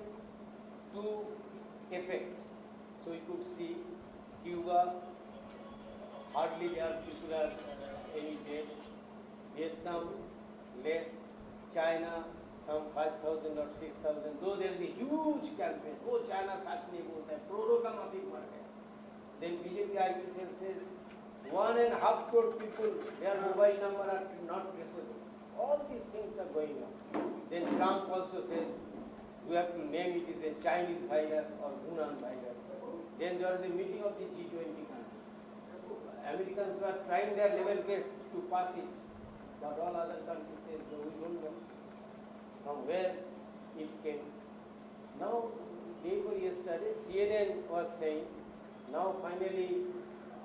two effect. So, you could see Cuba, hardly there people are any dead. Vietnam, less. China, some 5,000 or 6,000. Though there is a huge campaign. Oh, China such nahi bolta hai. Crore ka mati mar gaya. Then BJP IPCL says 1.5 crore people, their mobile number are not traceable. All these things are going on. Then Trump also says we have to name it as a Chinese virus or Hunan virus. Then there was a meeting of the G20 countries. Americans were trying their level best to pass it, but all other countries says no, we don't know from where it came. Now, day before yesterday, CNN was saying, now finally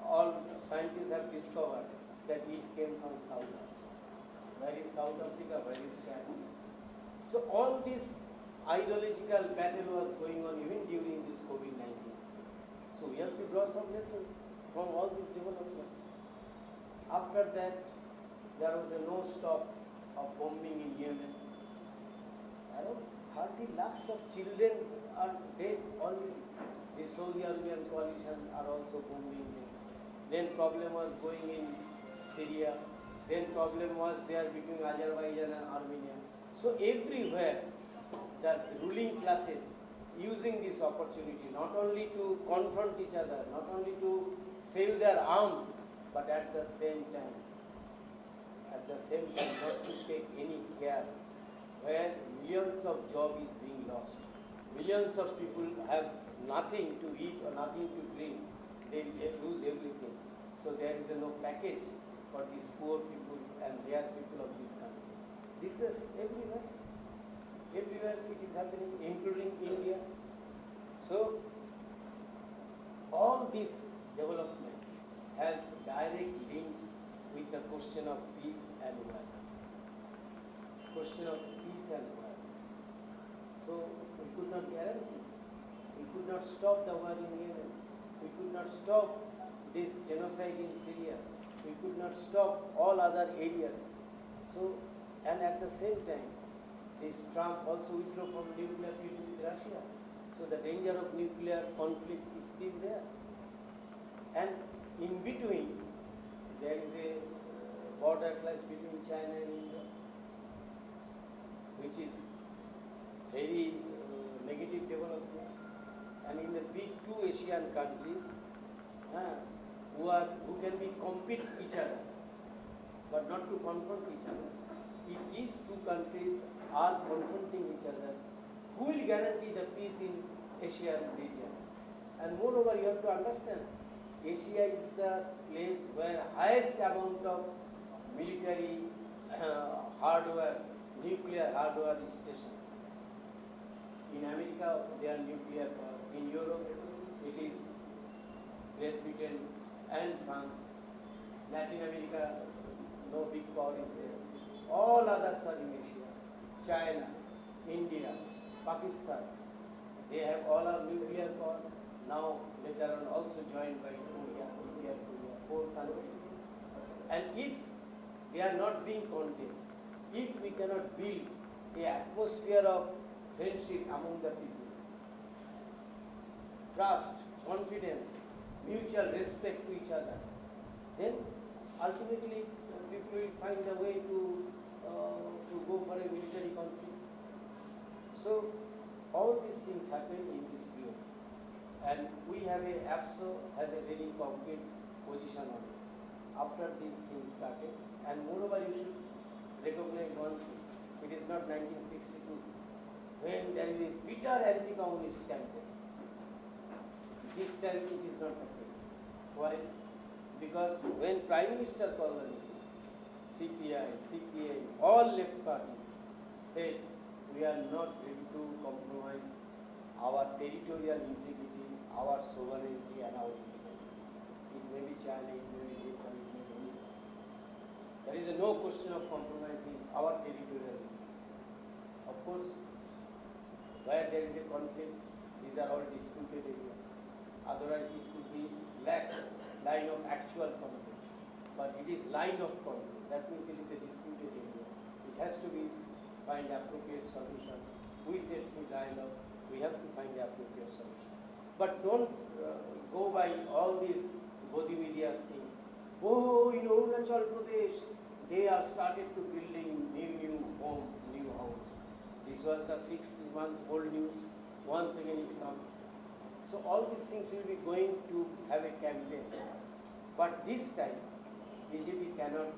all scientists have discovered that it came from South Africa. Where is South Africa? Where is China? So all this ideological battle was going on even during this COVID-19. So we have to draw some lessons from all this development. After that, there was a no-stop of bombing in Yemen. Around 30 lakhs of children are dead already. The Saudi Arabian coalition are also bombing them. Then problem was going in Syria. Then problem was there between Azerbaijan and Armenia. So everywhere, the ruling classes using this opportunity not only to confront each other, not only to sell their arms, but at the same time not to take any care where millions of jobs is being lost. Millions of people have nothing to eat or nothing to drink. They lose everything. So there is no package for these poor people and their people of these countries. This is everywhere. Everywhere it is happening, including India. So all this development has direct link with the question of peace and war. Question of peace and war. So we could not guarantee. We could not stop the war in Yemen. We could not stop this genocide in Syria. We could not stop all other areas. So, and at the same time, this Trump also withdrew from nuclear treaty with Russia. So the danger of nuclear conflict is still there. And in between, there is a border clash between China and India, which is very negative development. And in the big two Asian countries, who can be compete each other, but not to confront each other. If these two countries are confronting each other, who will guarantee the peace in Asian region? And moreover, you have to understand, Asia is the place where highest amount of military hardware, nuclear hardware is stationed. In America, they are nuclear power. In Europe, it is Great Britain and France. Latin America, no big power is there. All others are in Asia. China, India, Pakistan, they have all our nuclear power. Now, later on also joined by India, 4 countries. And if they are not being contained, if we cannot build an atmosphere of friendship among the people, trust, confidence, mutual respect to each other, then ultimately people will find a way to go for a military conflict. So all these things happen in this period. And we have APSO has a very concrete position on it. After these things started, and moreover you should recognize one thing, it is not 1962 when there is a bitter anti-communist campaign. This time it is not the case. Why? Because when Prime Minister called the meeting, CPI, CPA, all left parties said we are not ready to compromise our territorial integrity, our sovereignty and our independence. It may be China, it may be Vietnam, it may be India. There is no question of compromising our territorial integrity. Of course, where there is a conflict, these are all disputed areas. Otherwise, it could be line of actual conflict. But it is line of conflict. That means it is a disputed area. It has to be find appropriate solution. We said through dialogue, we have to find the appropriate solution. But don't go by all these Bodhi media's things. Oh, in Arunachal Pradesh, they are started to building new home, new house. This was the 6 months old news. Once again it comes. So all these things will be going to have a campaign. But this time, BJP cannot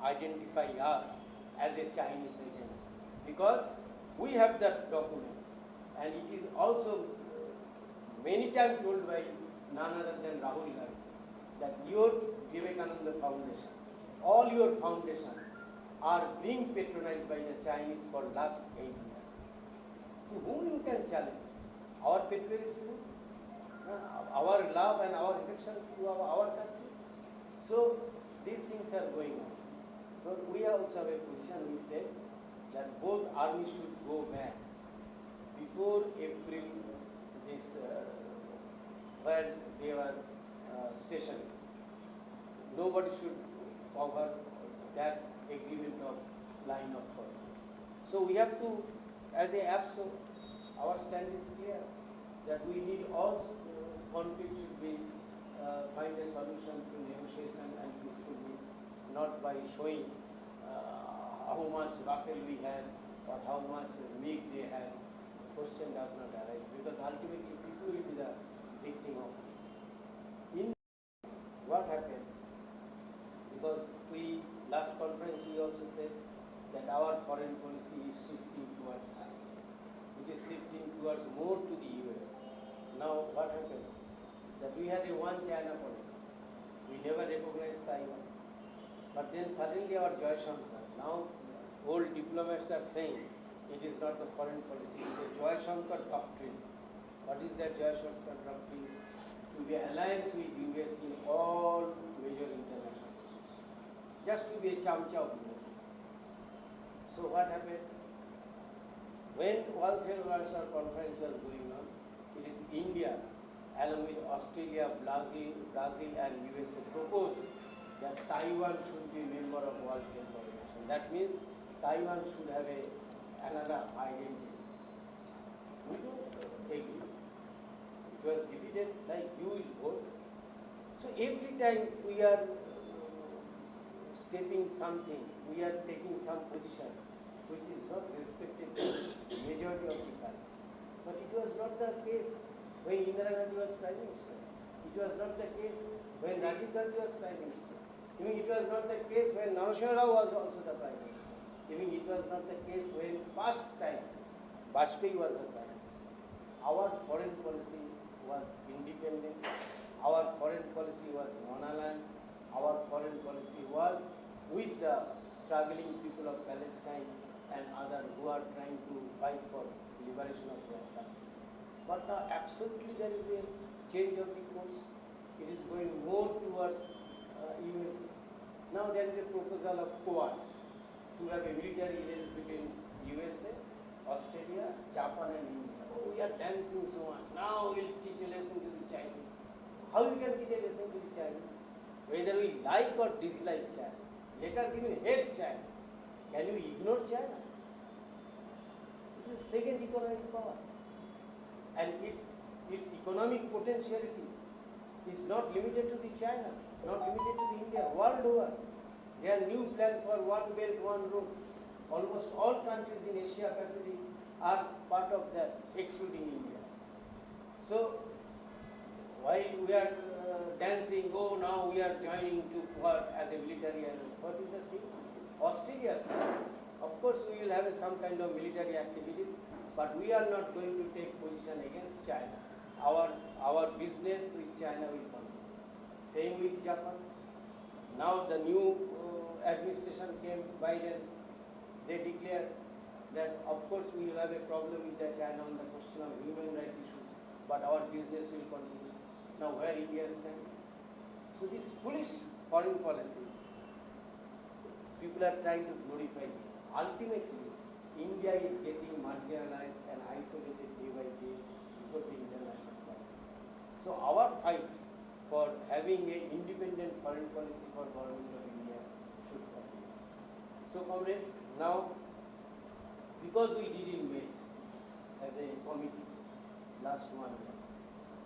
identify us as a Chinese agent because we have that document, and it is also many times told by none other than Rahul Gandhi that your Vivekananda Foundation, all your foundations are being patronized by the Chinese for last 8 years. To whom you can challenge? Our patronage to our love and our affection to our country. So these things are going on. So we also have a position. We said that both armies should go back before April. This where they were stationed. Nobody should cover that agreement of line of conflict. So we have to, as a APSO, our stand is clear that we need all conflict should be find a solution through negotiation and peaceful means, not by showing how much Rafale we have or how much MiG they have. The question does not arise because ultimately people will be the victim of it. In what happened? Because we last conference we also said that our foreign policy is shifting towards high. It is shifting towards more to the US. Now what happened? That we had a one China policy. We never recognized Taiwan. But then suddenly our Joy Shankar, now old diplomats are saying it is not the foreign policy, it is a Joy Shankar doctrine. What is that Joy Shankar doctrine? To be alliance with US in all major international issues. Just to be a chamcha of US. So what happened? When World Trade Organization conference was going on, it is India along with Australia, Brazil and USA proposed that Taiwan should be a member of World Trade Organization. That means Taiwan should have another identity. We don't agree. It was defeated like huge vote. So every time we are stepping something, we are taking some position which is not respected by the majority of the country. But it was not the case when Indira Gandhi was Prime Minister. It was not the case when Rajiv Gandhi was Prime Minister. Even it was not the case when Narsimha Rao was also the Prime Minister. Even it was not the case when first time Vajpayee was the Prime Minister. Our foreign policy was independent. Our foreign policy was non-aligned. Our foreign policy was with the struggling people of Palestine and others who are trying to fight for liberation of their country. But absolutely there is a change of the course. It is going more towards USA. Now there is a proposal of Quad to have a military alliance between USA, Australia, Japan and India. Oh, we are dancing so much. Now we will teach a lesson to the Chinese. How we can teach a lesson to the Chinese? Whether we like or dislike China. Let us even hate China. Can you ignore China? It is the second economic power. And its economic potentiality is not limited to the China, not limited to the India, world over. There are new plans for one belt, one road. Almost all countries in Asia Pacific are part of that, excluding India. So while we are dancing, oh now we are joining to war as a military alliance, what is the thing? Australia says, of course we will have some kind of military activities, but we are not going to take position against China. Our business with China will continue. Same with Japan. Now the new administration came, Biden, they declared that of course we will have a problem with the China on the question of human rights issues, but our business will continue. Now where India stands? So this foolish foreign policy, people are trying to glorify it. Ultimately, India is getting marginalized and isolated day by day before the international community. So our fight for having an independent foreign policy for government of India should continue. So comrade, now because we didn't meet as a committee last 1 year,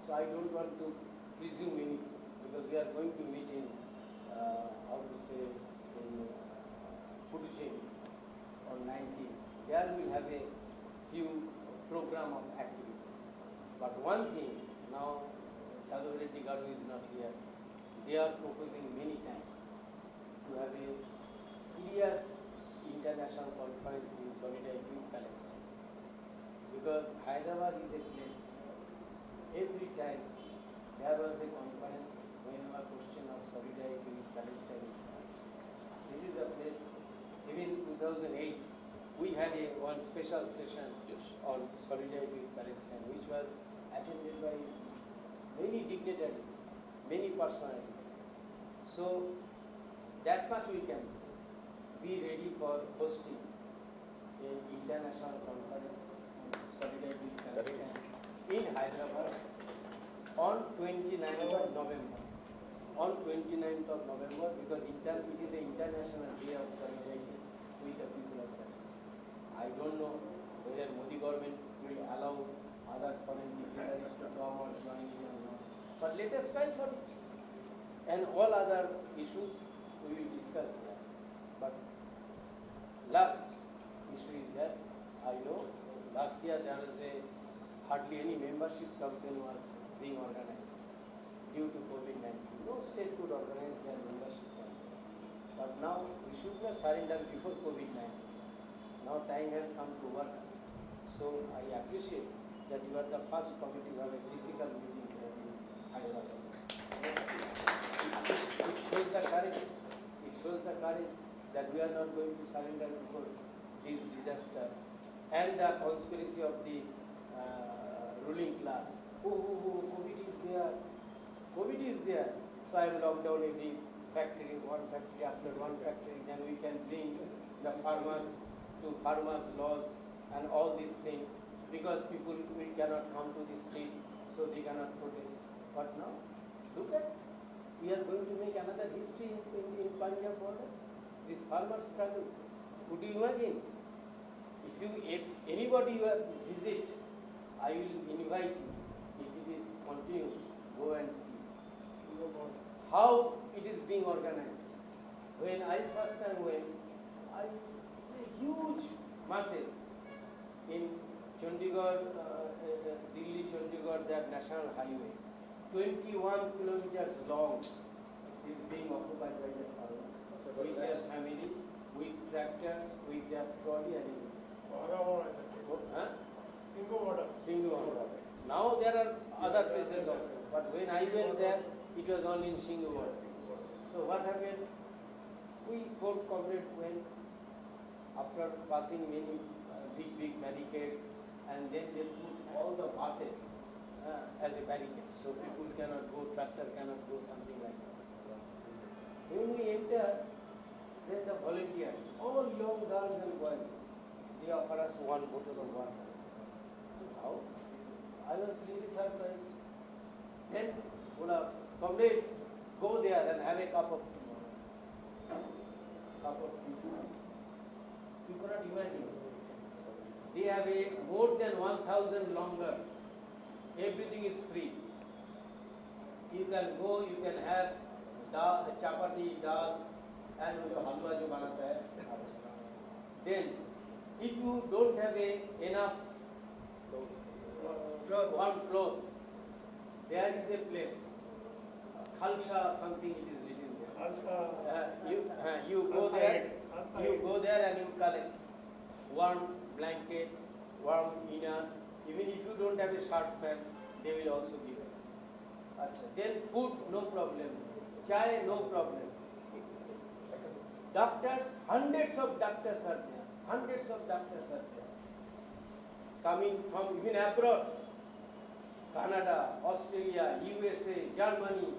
so I don't want to presume anything because we are going to meet in, in Puducherry on 19th. There we will have a few program of activities. But one thing, now Sadhu Reddy Garu is not here. They are proposing many times to have a serious international conference in solidarity with Palestine. Because Hyderabad is a place, every time there was a conference whenever question of solidarity with Palestine is asked. This is the place, even in 2008, we had one special session on solidarity with Palestine, which was attended by many dignitaries, many personalities. So that much we can say. Be ready for hosting an international conference on solidarity with Palestine in Hyderabad on 29th of November. On 29th of November, because it is an international day of solidarity with the people of Palestine. I don't know whether Modi government will allow other foreign dignitaries to come or join in or not. But let us try for it. And all other issues we will discuss there. But last issue is that I know last year there was hardly any membership campaign was being organized due to COVID-19. No state could organize their membership campaign. But now we should not surrender before COVID-19. Now time has come to work. So I appreciate that you are the first committee to have a physical meeting here in Hyderabad. It shows the courage. It shows the courage that we are not going to surrender before this disaster and the conspiracy of the ruling class. Oh, COVID is there. COVID is there. So I will lock down every factory, one factory after one factory. Then we can bring the farmers to farmers' laws and all these things because people we cannot come to the street, so they cannot protest. But now, look at, we are going to make another history in Punjab border. These farmer struggles. Could you imagine? If anybody you visit, I will invite you. If it is continued, go and see how it is being organized. When I first time went, I huge masses in Chandigarh, Delhi, Chandigarh, that national highway, 21 kilometers long, is being occupied by the farmers with their family, with tractors, with their trolley and everything. Singhu. Now there are other places also, but when I went there, it was only in Singhu. So what happened? We four comrades went after passing many big barricades, and then they put all the buses as a barricade, so people cannot go, tractor cannot go, something like that. When we enter, then the volunteers, all young girls and boys, they offer us one bottle of water. So how? I was really surprised. Then, comrade, go there and have a cup of tea. You cannot imagine. They have a more than 1,000 longer. Everything is free. You can go, you can have dal, chapati, dal, and halwa jo banata hai. Then, if you don't have enough warm cloth, there is a place, Khalsa something it is written there. You go there, and you collect warm blanket, warm inner. Even if you don't have a shirt pant, they will also give it. Then food, no problem. Chai, no problem. Doctors, hundreds of doctors are there. Hundreds of doctors are there. Coming from even abroad, Canada, Australia, USA, Germany.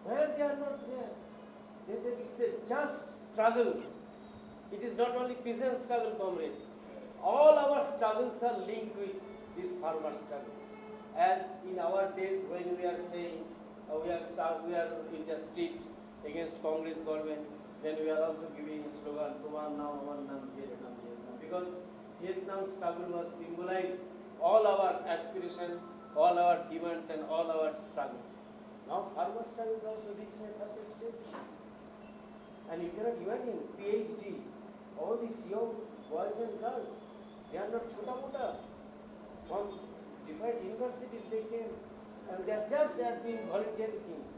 Where they are not there? They said it's a just struggle. It is not only peasant struggle, comrade. All our struggles are linked with this farmer struggle. And in our days when we are saying we are in the street against Congress government, then we are also giving slogan, because Vietnam struggle was symbolized all our aspirations, all our demands and all our struggles. Now farmer struggle is also reaching such a stage. And you cannot imagine PhD, all these young boys and girls, they are not chota mota. From different universities they came, and they are doing voluntary things.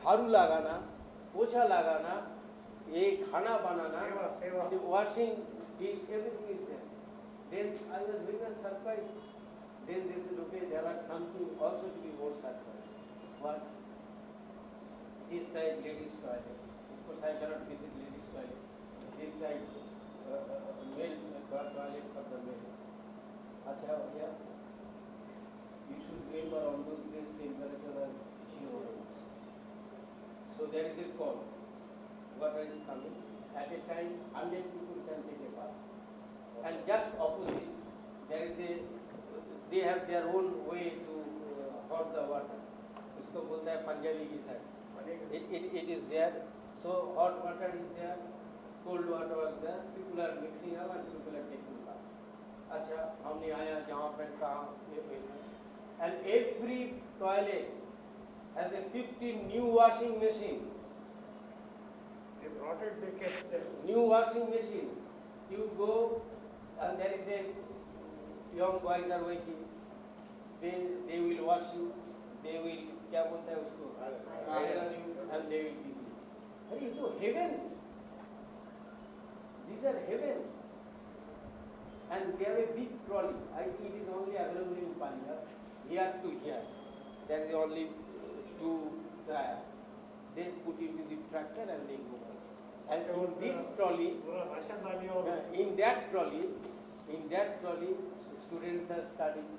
Jharu lagana, pocha lagana, khana banana, washing dish, everything is there. Then I was very much surprised. Then they said, okay, there are something also to be more surprised. What? This side ladies' toilet. Of course, I cannot visit ladies' toilet. This side male toilet for the male. Acha, yeah. You should remember on those days temperature was 0 degrees. So there is a call. Water is coming. At a time, 100 people can take a bath. And just opposite, they have their own way to hot the water. Usko bolta hai Punjabi ki side. It is there. So hot water is there, cold water was there. People are mixing up and people are taking bath. Acha, humne aaya jahan pe kahan. And every toilet has a 15 new washing machine. They brought it, they kept it. New washing machine. You go and there is a young boys are waiting. They will wash you. They will क्या बोलता है उसको iron you and they will give you. Are you to heaven? These are heaven. And they have a big trolley. It is only available in Punjab. Here to here. There is only two tires. They put it in the tractor and they go. And in that trolley, students are studying.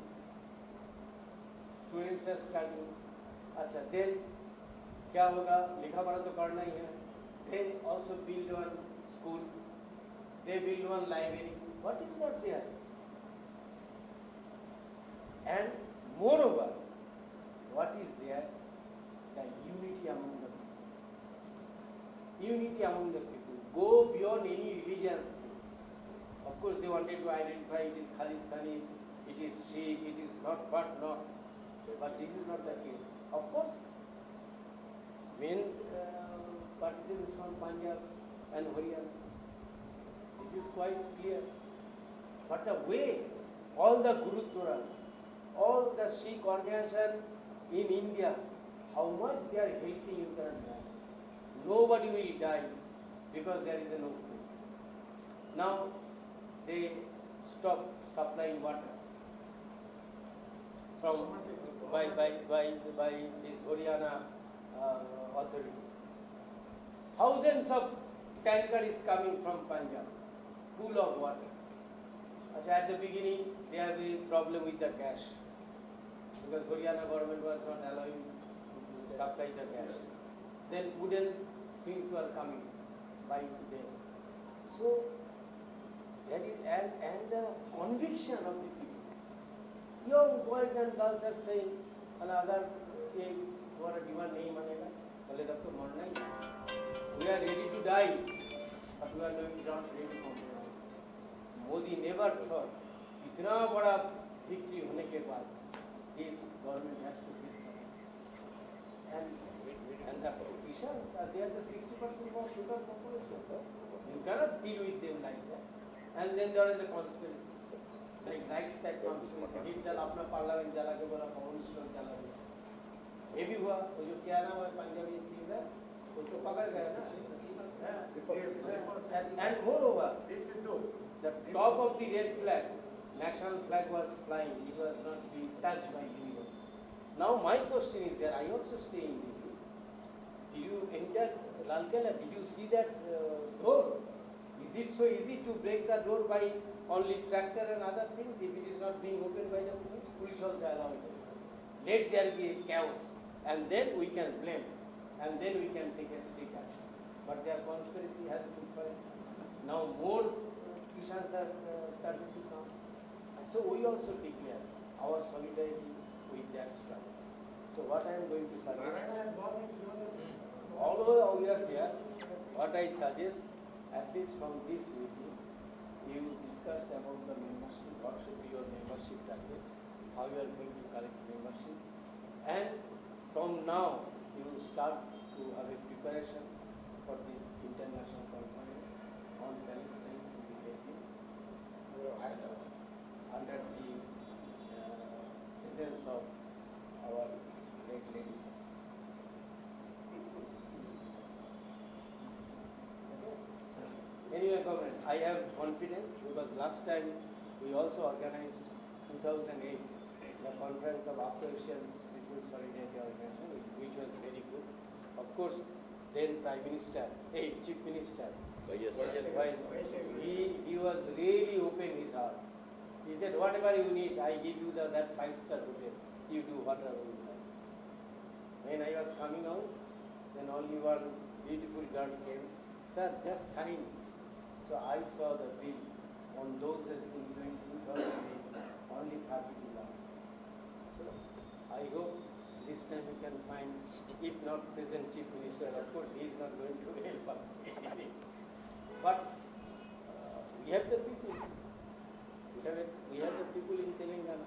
अच्छा, then क्या होगा? लिखा पढ़ा तो करना ही है. They also build one school. They build one library. What is not there? And moreover, what is there? The unity among the people. Unity among the people. Go beyond any religion. Of course, they wanted to identify it is Khalistanis, it is Sikh, it is not, but not. But this is not the case. Of course, main participants from Punjab and Haryana. This is quite clear. But the way all the Gurudwaras, all the Sikh organizations in India, how much they are helping you cannot imagine. Nobody will die because there is no food. Now they stop supplying water from by this Haryana authority. Thousands of tankers is coming from Punjab, full of water. At the beginning, they have a problem with the gas because Haryana government was not allowing to supply the gas. Then wooden things were coming by them. So that is and the conviction of the people. Young boys and girls are saying, अगर ये हमारा demand नहीं मानेगा, बोले तब तो मरना ही. We are ready to die, but we are not ready to compromise. Modi never thought इतना बड़ा victory होने के बाद this government has to fix something. And the politicians are there, the 60% of total population. You cannot deal with them like that. And then there is a conspiracy, like Reichstag conspiracy. Hitler अपना parliament जला के बोला communist लोग जला दिया. ये भी हुआ. वो जो क्या नाम है पंजाबी सिंगर, वो तो पकड़ गए ना. And moreover, the top of the red flag, national flag was flying. It was not being touched by anyone. Now my question is that I also stay in Delhi. Did you enter Lal Killa? Did you see that door? Is it so easy to break the door by only tractor and other things if it is not being opened by the police? Police also allow it. Let there be chaos, and then we can blame, and then we can take a strict action. But their conspiracy has been foiled. Now more Kishans are starting to come. So we also declare our solidarity with their struggles. So what I am going to suggest, although we are here, what I suggest, at least from this meeting, you discussed about the membership, what should be your membership target, how you are going to collect membership, and from now you will start to have a preparation for this international conference on Palestine to be taken under the presence of our great lady. Anyway, government, I have confidence because last time we also organized 2008 the conference of Afro-Asian People's Solidarity Organization, which was very good. Of course, then Prime Minister, Chief Minister, he was really open his heart. He said, whatever you need, I give you that 5-star hotel. You do whatever you like. When I was coming out, then only one beautiful girl came. Sir, just sign. So I saw the bill on those as in 2008, only 32 lakhs. So I hope this time we can find, if not present Chief Minister, of course he is not going to help us. But we have the people. We have the people in Telangana,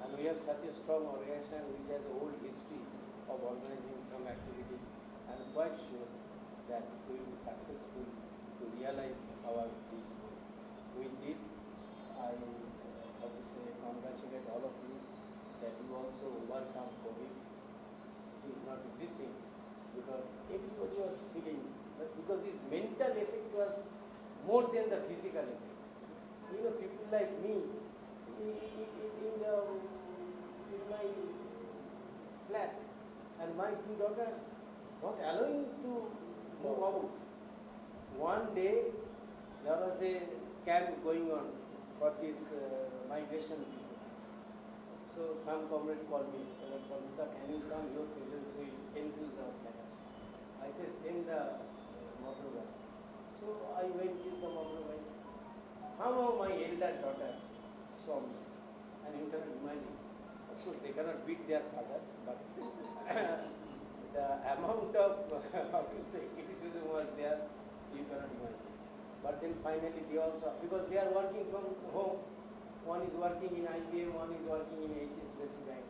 and we have such a strong organization which has a old history of organizing some activities. I am quite sure that we will be successful to realize our peace goal. With this, I obviously congratulate all of you that you also overcome COVID. It is not easy thing because everybody was feeling, but because his mental effect was more than the physical effect. You know, people like me, in my flat, and my 2 daughters not allowing to move out. One day, there was a camp going on for this migration people. So some comrade called me, can you come? Your presence will enthuse our parents. I said, send the motorbike. So I went with the motorbike. Somehow my elder daughter saw me, and you cannot imagine. Of course, they cannot beat their father, but the amount of criticism was there, you cannot imagine. But then finally they also, because they are working from home, one is working in IBM, one is working in HSBC Bank.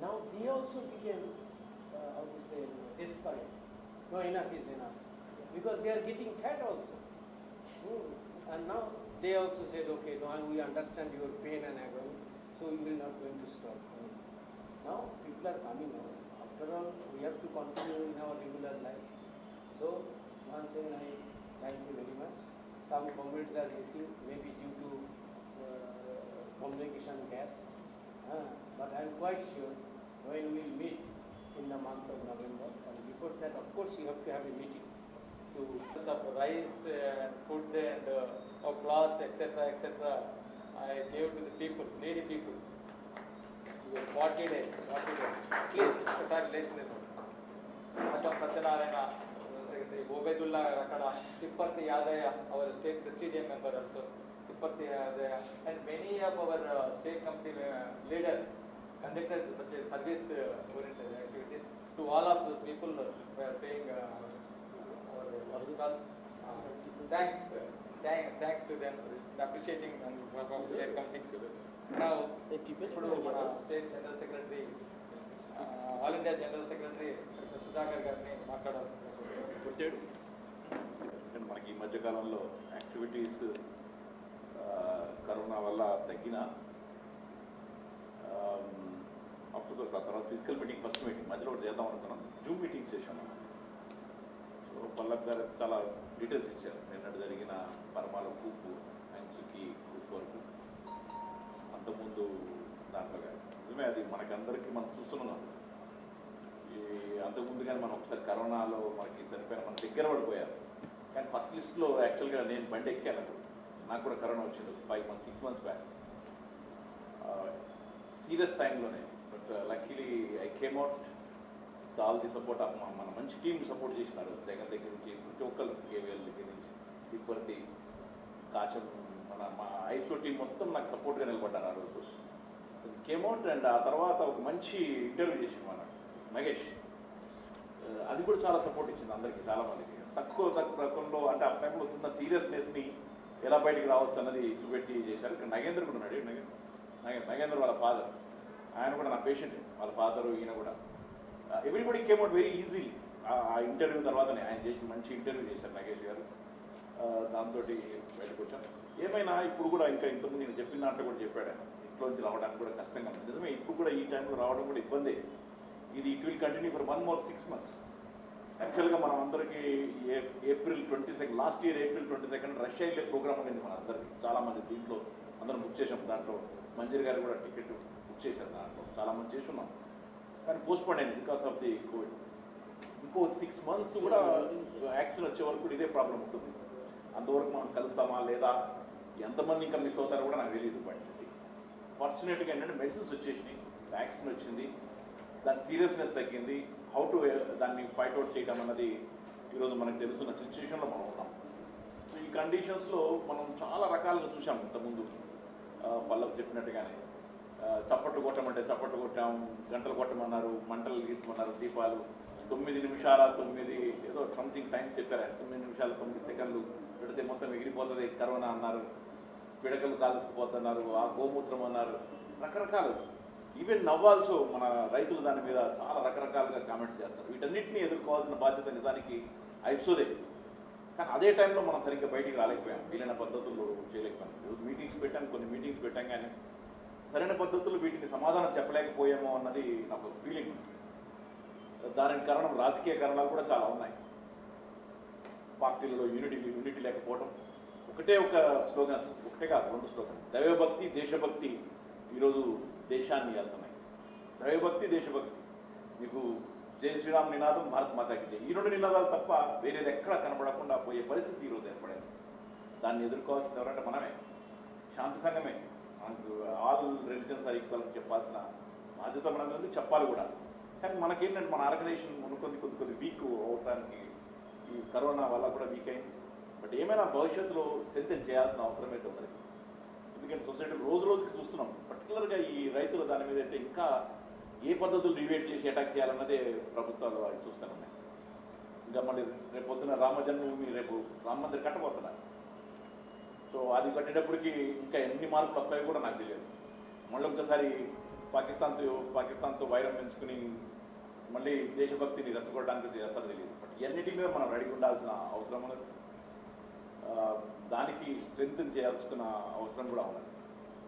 Now they also became, desperate. No, enough is enough. Because they are getting fat also. And now they also said, okay, now we understand your pain and agony, so we will not going to stop. Now people are coming out. After all, we have to continue in our regular life. So once again, I thank you very much. Some comrades are missing, maybe due to communication gap. But I am quite sure when we will meet in the month of November, and before that, of course, you have to have a meeting to of rice and food and of cloths, etc., etc. I gave to the people, needy people. 40 days. Please, ఒకసారి లేచినారు. మొత్తం Satyanarayana, Obedullah Rakada, Tippati Yadaya, our state presidium member also, Tippati Yadaya, and many of our state committee leaders conducted such a service-oriented activities. To all of those people, we are paying thanks to them, appreciating and from state committee. Now, state general secretary, all India general secretary, Sudhakar Garni, మనకి ఈ మధ్యకాలంలో activities వల్ల తగ్గిన of course ఆ తర్వాత physical meeting first meeting మధ్యలో ఒకటి చేద్దాం అనుకున్నాం, జూమ్ మీటింగ్ చేశాం మనం. సో పల్లక్ గారు చాలా డీటెయిల్స్ ఇచ్చారు, నిన్నటి జరిగిన పరమాల కూపు హైన్సుకి కూపు వరకు అంతకుముందు దాంట్లో కానీ నిజమే అది మనకందరికీ మనం చూస్తున్నాం. ఈ అంతకుముందు కానీ మనం ఒకసారి కరోనాలో మనకి చనిపోయిన మన దగ్గర పడిపోయారు. కానీ ఫస్ట్ లిస్ట్లో యాక్చువల్గా నేను బండి ఎక్కాను, నాకు కూడా కరోనా వచ్చింది 5 months 6 months బ్యాక్, సీరియస్ టైంలోనే. But luckily I came out all the support of మన మంచి టీం సపోర్ట్ చేసినారు. జగన్ దగ్గర నుంచి ప్రతి ఒక్కరు, కేవీఎల్ దగ్గర నుంచి తిప్పర్తి కాచం, మా ఐసో టీం మొత్తం నాకు సపోర్ట్గా నిలబడ్డారు ఆ రోజు. కేమ్ అవుట్ అండ్ ఆ తర్వాత ఒక మంచి ఇంటర్వ్యూ చేసింది మన మహేష్, అది కూడా చాలా సపోర్ట్ ఇచ్చింది అందరికీ, చాలామందికి. తక్కువలో అంటే ఆ టైంలో వస్తున్న సీరియస్నెస్ని ఎలా బయటికి రావచ్చు అన్నది చూపెట్టి చేశారు. ఇక్కడ నగేంద్ర కూడా ఉన్నాడు, నగేంద్ర వాళ్ళ ఫాదర్, ఆయన కూడా నా పేషెంట్, వాళ్ళ ఫాదరు ఈయన కూడా. Everybody came out very easily. ఆ ఇంటర్వ్యూ తర్వాతనే ఆయన చేసిన మంచి ఇంటర్వ్యూ చేశారు నగేష్ గారు, దాంతో బయటకు వచ్చాం. ఏమైనా ఇప్పుడు కూడా ఇంకా ఇంతకుముందు నేను చెప్పిన దాంట్లో కూడా చెప్పాడు, ఇంట్లోంచి రావడానికి కూడా కష్టంగా ఉంది. నిజమే, ఇప్పుడు కూడా ఈ టైంలో రావడం కూడా ఇబ్బంది. ఇది it will continue for 1 more 6 months. యాక్చువల్గా మనం అందరికీ April 22 last year April 22 Russia వెళ్ళే ప్రోగ్రామ్ ఉండింది మన అందరికీ, చాలామంది దీంట్లో అందరం బుక్ చేసాం. దాంట్లో మంజరి గారు కూడా టికెట్ బుక్ చేశారు, దాంట్లో చాలామంది చేసి ఉన్నాం. కానీ పోస్ట్పోన్ అయింది బికాస్ ఆఫ్ ది కోవిడ్. ఇంకో 6 months కూడా యాక్సిడెంట్ వచ్చే వరకు కూడా ఇదే ప్రాబ్లం ఉంటుంది. అంతవరకు మనం కలుస్తామా లేదా, ఎంతమంది ఇంకా మిస్ అవుతారో కూడా నాకు తెలియదు. బట్ ఫార్చునేట్గా ఏంటంటే మెడిసిన్స్ వచ్చేసినాయి, వ్యాక్సిన్ వచ్చింది, దాని సీరియస్నెస్ తగ్గింది. హౌ టు దాన్ని ఫైట్ అవుట్ చేయడం అన్నది ఈరోజు మనకు తెలుసున్న సిచ్యువేషన్లో మనం ఉన్నాం. సో ఈ కండిషన్స్లో మనం చాలా రకాలుగా చూసాం. ఇంతకుముందు పల్లవి చెప్పినట్టుగానే చప్పట్లు కొట్టమంటే చప్పట్లు కొట్టాం, గంటలు కొట్టమన్నారు, మంటలు గీసుకున్నారు, దీపాలు 9 నిమిషాల 9 ఏదో సంథింగ్ టైమ్స్ చెప్పారు, 9 నిమిషాల 9 సెకండ్లు పెడితే మొత్తం ఎగిరిపోతుంది కరోనా అన్నారు, పిడకలు కాల్సిపోతున్నారు, ఆ గోమూత్రం అన్నారు, రకరకాలు. ఈవెన్ నవ్వాల్సో మన రైతులు దాని మీద చాలా రకరకాలుగా కామెంట్ చేస్తారు. వీటన్నిటిని ఎదుర్కోవాల్సిన బాధ్యత నిజానికి ఐఫ్సోదే. కానీ అదే టైంలో మనం సరిగ్గా బయటికి రాలేకపోయాం, వీలైన పద్ధతుల్లో చేయలేకపోయాం. మీటింగ్స్ పెట్టాను, కొన్ని మీటింగ్స్ పెట్టాం, కానీ సరైన పద్ధతుల్లో వీటిని సమాధానం చెప్పలేకపోయామో అన్నది నాకు ఫీలింగ్. దానికి కారణం రాజకీయ కారణాలు కూడా చాలా ఉన్నాయి. పార్టీలలో యూనిటీ లేకపోవడం, ఒకటే ఒక స్లోగన్స్, ఒకటే కాదు 2 స్లోగన్స్, దైవభక్తి దేశభక్తి ఈరోజు దేశాన్ని వెళ్తున్నాయి. దైవభక్తి దేశభక్తి, మీకు జై శ్రీరామ్ నినాదం, భారత్ మాతాకి జై, ఈ 2 నినాదాలు తప్ప వేరేది ఎక్కడ కనబడకుండా పోయే పరిస్థితి ఈరోజు ఏర్పడింది. దాన్ని ఎదుర్కోవాల్సింది ఎవరంటే మనమే, శాంతి సంఘమే. మనకు ఆల్ రిలీజన్స్ ఆర్ ఈక్వల్ అని చెప్పాల్సిన బాధ్యత మన మీద ఉంది, చెప్పాలి కూడా. కానీ మనకేంటంటే మన ఆర్గనైజేషన్ కొద్ది వీక్ అవడానికి ఈ కరోనా వల్ల కూడా వీక్ అయింది. బట్ ఏమైనా భవిష్యత్తులో స్ట్రెంథెన్ చేయాల్సిన అవసరం అయితే ఉన్నది. ఎందుకంటే సొసైటీ రోజు రోజుకి చూస్తున్నాం, పర్టికులర్గా ఈ రైతులు దాని మీద అయితే ఇంకా ఏ పద్ధతులు డివేట్ చేసి అటాక్ చేయాలన్నదే ప్రభుత్వాలు అవి చూస్తున్నాయి. ఇంకా మళ్ళీ రేపు పొద్దున రామ జన్మభూమి, రేపు రామ మందిర్ కట్టబోతున్నారు. సో అది కట్టేటప్పటికి ఇంకా ఎన్ని మార్పులు వస్తాయో కూడా నాకు తెలియదు. మళ్ళీ ఒక్కసారి పాకిస్తాన్తో వైరం పెంచుకుని మళ్ళీ దేశభక్తిని రెచ్చగొట్టడానికి అసలు తెలియదు. బట్ ఇవన్నిటి మీద మనం రెడీ ఉండాల్సిన అవసరం ఉన్నది, దానికి స్ట్రెంగ్తన్ చేయాల్సుకున్న అవసరం కూడా ఉన్నది.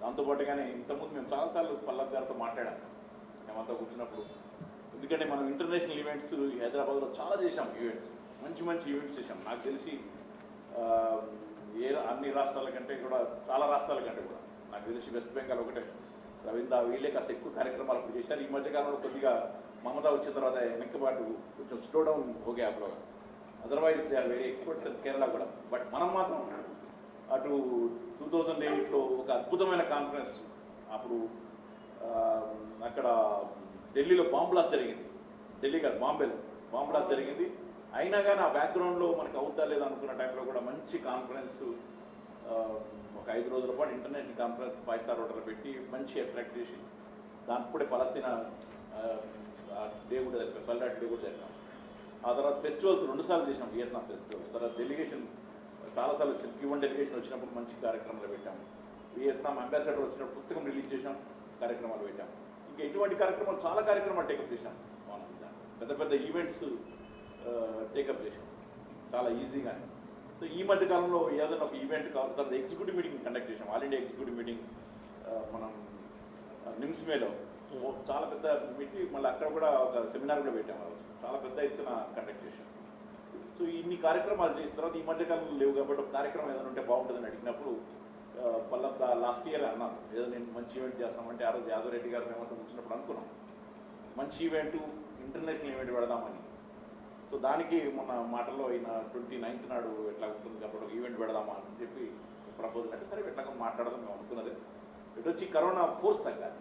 దాంతోపాటుగానే ఇంతకుముందు మేము చాలాసార్లు పల్లవి గారితో మాట్లాడాం మేమంతా కూర్చున్నప్పుడు. ఎందుకంటే మనం ఇంటర్నేషనల్ ఈవెంట్స్ హైదరాబాద్లో చాలా చేసాం, మంచి ఈవెంట్స్ చేసాం. నాకు తెలిసి అన్ని రాష్ట్రాల కంటే కూడా, చాలా రాష్ట్రాల కంటే కూడా నాకు తెలిసి వెస్ట్ బెంగాల్ ఒకటే, రవీంద్ర వీళ్ళే కాస్త ఎక్కువ కార్యక్రమాలు అప్పుడు చేశారు. ఈ మధ్యకాలంలో కొద్దిగా మమతా వచ్చిన తర్వాత వెనక్కిబాటు కొంచెం స్లో డౌన్ ఓకే అప్పుడు, otherwise they are very experts in Kerala కూడా. బట్ మనం మాత్రం అటు 2008లో ఒక అద్భుతమైన కాన్ఫరెన్స్, అప్పుడు అక్కడ ఢిల్లీలో బాంబ్ బ్లాస్ట్ జరిగింది, ఢిల్లీ కాదు బాంబేలో బాంబ్ బ్లాస్ట్ జరిగింది. అయినా కానీ ఆ బ్యాక్గ్రౌండ్లో మనకు అవుతా లేదనుకున్న టైంలో కూడా మంచి కాన్ఫరెన్స్, ఒక 5 రోజుల పాటు ఇంటర్నేషనల్ కాన్ఫరెన్స్ 5 స్టార్ హోటల్ పెట్టి మంచి అట్రాక్ట్ చేసి, దానిప్పుడే పలస్తీనా డే కూడా జరిపాం, సల్డాట్ డే కూడా జరిపాం. ఆ తర్వాత ఫెస్టివల్స్ 2 సార్లు చేసాం, వియత్నాం ఫెస్టివల్స్. తర్వాత డెలిగేషన్ చాలాసార్లు వచ్చింది, Q1 డెలిగేషన్ వచ్చినప్పుడు మంచి కార్యక్రమాలు పెట్టాము. వియత్నాం అంబాసిడర్ వచ్చినప్పుడు పుస్తకం రిలీజ్ చేసాం, కార్యక్రమాలు పెట్టాం. ఇంకా ఇటువంటి కార్యక్రమాలు చాలా కార్యక్రమాలు టేకప్ చేశాం. పెద్ద ఈవెంట్స్ టేకప్ చేసాం చాలా ఈజీగానే. సో ఈ మధ్య కాలంలో ఏదైనా ఒక ఈవెంట్ కావాలి, తర్వాత ఎగ్జిక్యూటివ్ మీటింగ్ కండక్ట్ చేసాం. ఆల్ ఇండియా ఎగ్జిక్యూటివ్ మీటింగ్ మనం నిమ్స్మేలో చాలా పెద్ద మీటింగ్, మళ్ళీ అక్కడ కూడా ఒక సెమినార్ కూడా పెట్టాం. ఆ రోజు చాలా పెద్ద ఎత్తున కండక్ట్ చేసాం. సో ఇన్ని కార్యక్రమాలు చేసిన తర్వాత ఈ మధ్యకాలంలో లేవు కాబట్టి ఒక కార్యక్రమం ఏదైనా ఉంటే బాగుంటుందని అడిగినప్పుడు మళ్ళీ లాస్ట్ ఇయర్ అన్నాను, ఏదో నేను మంచి ఈవెంట్ చేస్తామంటే ఆ రోజు యాదవ్ రెడ్డి గారు మేమంతా కూర్చున్నప్పుడు అనుకున్నాం మంచి ఈవెంట్, ఇంటర్నేషనల్ ఈవెంట్ పెడదామని. సో దానికి మొన్న మాటల్లో ఈయన 29th నాడు ఎట్లా ఉంటుంది కాబట్టి ఒక ఈవెంట్ పెడదామా అని చెప్పి ప్రపోజల్ అంటే సరే ఎట్లా మాట్లాడదాం మేము అనుకున్నది. ఇటు వచ్చి కరోనా ఫోర్స్ తగ్గాలి,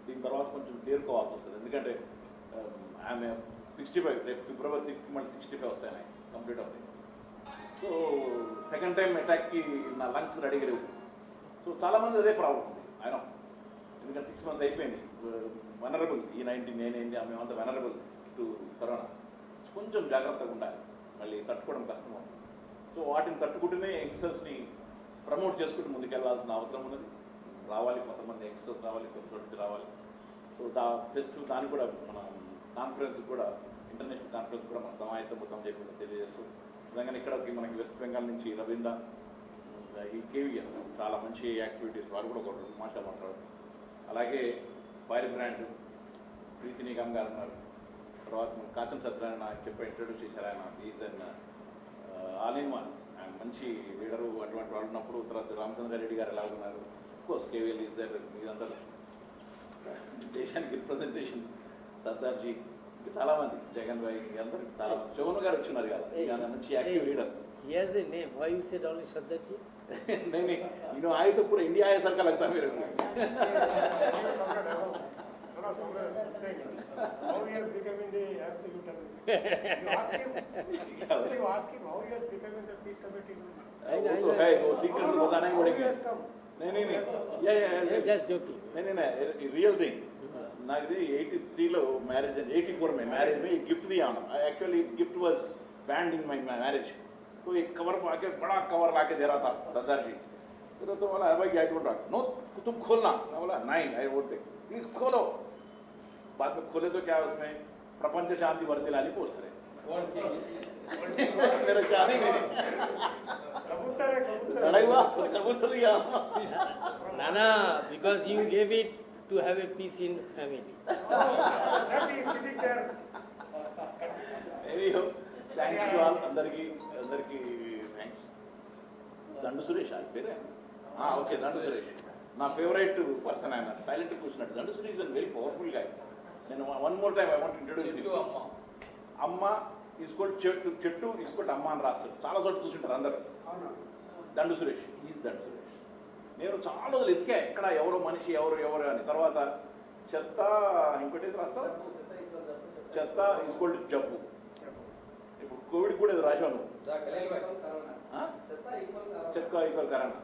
దీని తర్వాత కొంచెం తేరుకోవాల్సి వస్తుంది. ఎందుకంటే ఆమె 65, రేపు February 6th మళ్ళీ 65 వస్తాయి ఆయన కంప్లీట్ అవుతాయి. సో సెకండ్ టైం అటాక్కి నా లంగ్స్ రెడీగా లేవు. సో చాలామంది అదే ప్రాబ్లం ఉంది ఆయన, ఎందుకంటే 6 months అయిపోయింది. వెనరబుల్ ఈ 19 నేనేంటి మేమంతా వెనరబుల్ టు కరోనా. కొంచెం జాగ్రత్తగా ఉండాలి, మళ్ళీ తట్టుకోవడం కష్టం అవుతుంది. సో వాటిని తట్టుకుంటూనే యంగ్స్టర్స్ని ప్రమోట్ చేసుకుంటూ ముందుకెళ్లాల్సిన అవసరం ఉన్నది. రావాలి కొంతమంది యంగ్స్టర్స్ రావాలి, కొంతమంది రావాలి. సో దానికి కూడా మన కాన్ఫరెన్స్ కూడా, ఇంటర్నేషనల్ కాన్ఫరెన్స్ కూడా మన సమాయత్తం మొత్తం చెప్పి తెలియజేస్తూ, నిజంగా ఇక్కడ మనకి వెస్ట్ బెంగాల్ నుంచి రవీంద్ర, ఈ కేవీఎల్ చాలా మంచి యాక్టివిటీస్, వారు కూడా ఒక మాట్లాడమంటారు. అలాగే ఫైర్ బ్రాండ్ ప్రీతి నిగమ్ గారు ఉన్నారు. తర్వాత కాచం సత్యనారాయణ చెప్పి ఇంట్రడ్యూస్ చేశారు. ఆయన is and all in one, ఆయన మంచి లీడరు. అటువంటి వాళ్ళు ఉన్నప్పుడు తర్వాత రామచంద్రారెడ్డి గారు ఎలా ఉన్నారు, కోర్స్ కేవీఎల్ ఈజ్ దర్. ఇదంతా దేశానికి రిప్రజెంటేషన్ సర్దార్జీ, చాలామంది, జగన్ భాయ్ అందరూ చాలా, శోభన్ గారు వచ్చినారు కదా, మంచి active leader. He has a name. Why you said only Sardarji? नहीं आए तो पूरा इंडिया आया सर का लगता है मेरे को. How he has become in the absolute authority. You ask him how he has become in the peace committee. वो है, वो सीक्रेट बताना ही पड़ेगा. नहीं You're just joking. नहीं रियल थिंग. నాకు 83లో మ్యారేజ్ అండ్ 84 में मैरिज में गिफ्ट दिया ना. Actually gift was band in my marriage. तो एक कवर आके बड़ा कवर लाके दे रहा था सरदार जी. तो बोला भाई क्या ढूंढ रहा, नो तुम खोलना. मैं बोला नहीं आई वोट टेक, प्लीज खोलो. बाद में खोले तो क्या उसमें प्रपंच शांति वर्ती लाली पोस्ट रहे. मेरा शादी में कबूतर है कबूतर. लड़ाई हुआ, कबूतर दिया. Nana, because you gave it to have a peace in family. That is sitting there. Anyhow, thanks to all. అందరికి థ్యాంక్స్. దండు సురేష్ ఆయన పేరే. ఓకే, దండు సురేష్ నా ఫేవరెట్ పర్సన్. ఆయన సైలెంట్ కూర్చున్నాడు. Dandu Suresh is very powerful guy. నేను one more time I want introduce you. అమ్మ is called చెట్టు ఈస్కోల్డ్ అమ్మ అని రాస్తాడు. చాలా చోట్ల చూసింటారు అందరు. దండు సురేష్ ఈజ్ దండు సురేష్. నేను చాలా రోజులు ఎతికా ఎక్కడ ఎవరో మనిషి ఎవరు అని. తర్వాత చెత్త ఇంకోటి ఏది రాస్తావు, చెత్త ఈస్కోల్డ్ జబ్బు. ఇప్పుడు కోవిడ్ కూడా ఇది రాశాను, చెత్త ఈక్వల్ కరోనా.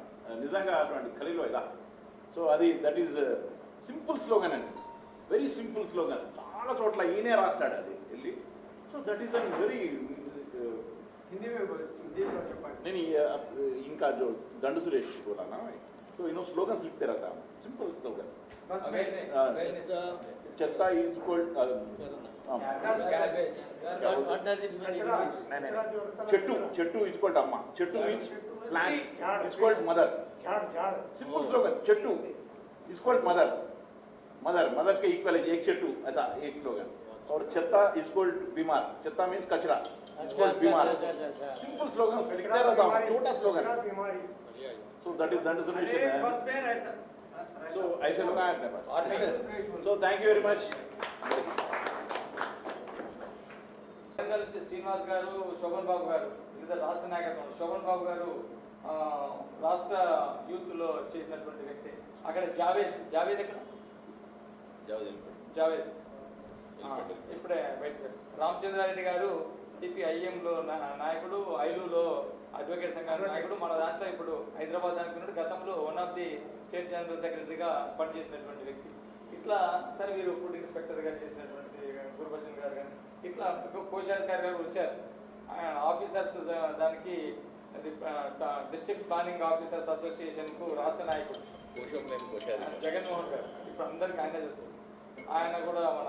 నిజంగా అటువంటి ఖలీల్ ఇదా. సో అది దట్ ఈజ్ సింపుల్ స్లోగన్ అండి, వెరీ సింపుల్ స్లోగన్. చాలా చోట్ల ఈయనే రాస్తాడు అది వెళ్ళి. So that is an very Hindi में చెప్పండి. नहीं इनका जो दंड सुरेश बोला ना, तो इन्हों स्लोगन्स लिखते रहता है, सिंपल स्लोगन. चत्ता is equal What does it mean? చెట్టు इज इक्वल अम्मा. చెట్టు means plant is called mother. झाड़ सिंपल स्लोगन. చెట్టు is called mother. मदर के इक्वल है एक చెట్టు, ऐसा एक स्लोगन. और चत्ता is called बीमार. चत्ता means कचरा, is called बीमार. सिंपल स्लोगन लिखते रहता हूँ, छोटा स्लोगन. बीमारी. So that is दंड सुरेश. So ऐसे लोग आए अपने पास. So thank you very much. Srinivas గారు, శోభన్ బాబు గారు, లేదా రాష్ట్ర నాయకత్వం. శోభన్ బాబు గారు రాష్ట్ర యూత్ లో చేసినటువంటి వ్యక్తి. అక్కడ జావేద్ ఎక్కడ? జావేద్ ఇప్పుడే బయట. రామచంద్రారెడ్డి గారు సిపిఐఎంలో నాయకుడు, ఐలులో అడ్వకేట్ సంఘానికి నాయకుడు. మన దాంట్లో ఇప్పుడు హైదరాబాద్ అనుకున్నాడు. గతంలో one of the state general సెక్రటరీగా పనిచేసినటువంటి వ్యక్తి. ఇట్లా సరే వీరు ఫుడ్ ఇన్స్పెక్టర్గా చేసినటువంటి గురుభజన్ గారు కానీ ఇట్లా కోశాధికారి గారు వచ్చారు. ఆఫీసర్స్ దానికి డిస్ట్రిక్ట్ ప్లానింగ్ ఆఫీసర్స్ అసోసియేషన్కు రాష్ట్ర నాయకుడు జగన్మోహన్ గారు. ఇప్పుడు అందరికీ ఆయన చూస్తారు. ఆయన కూడా మన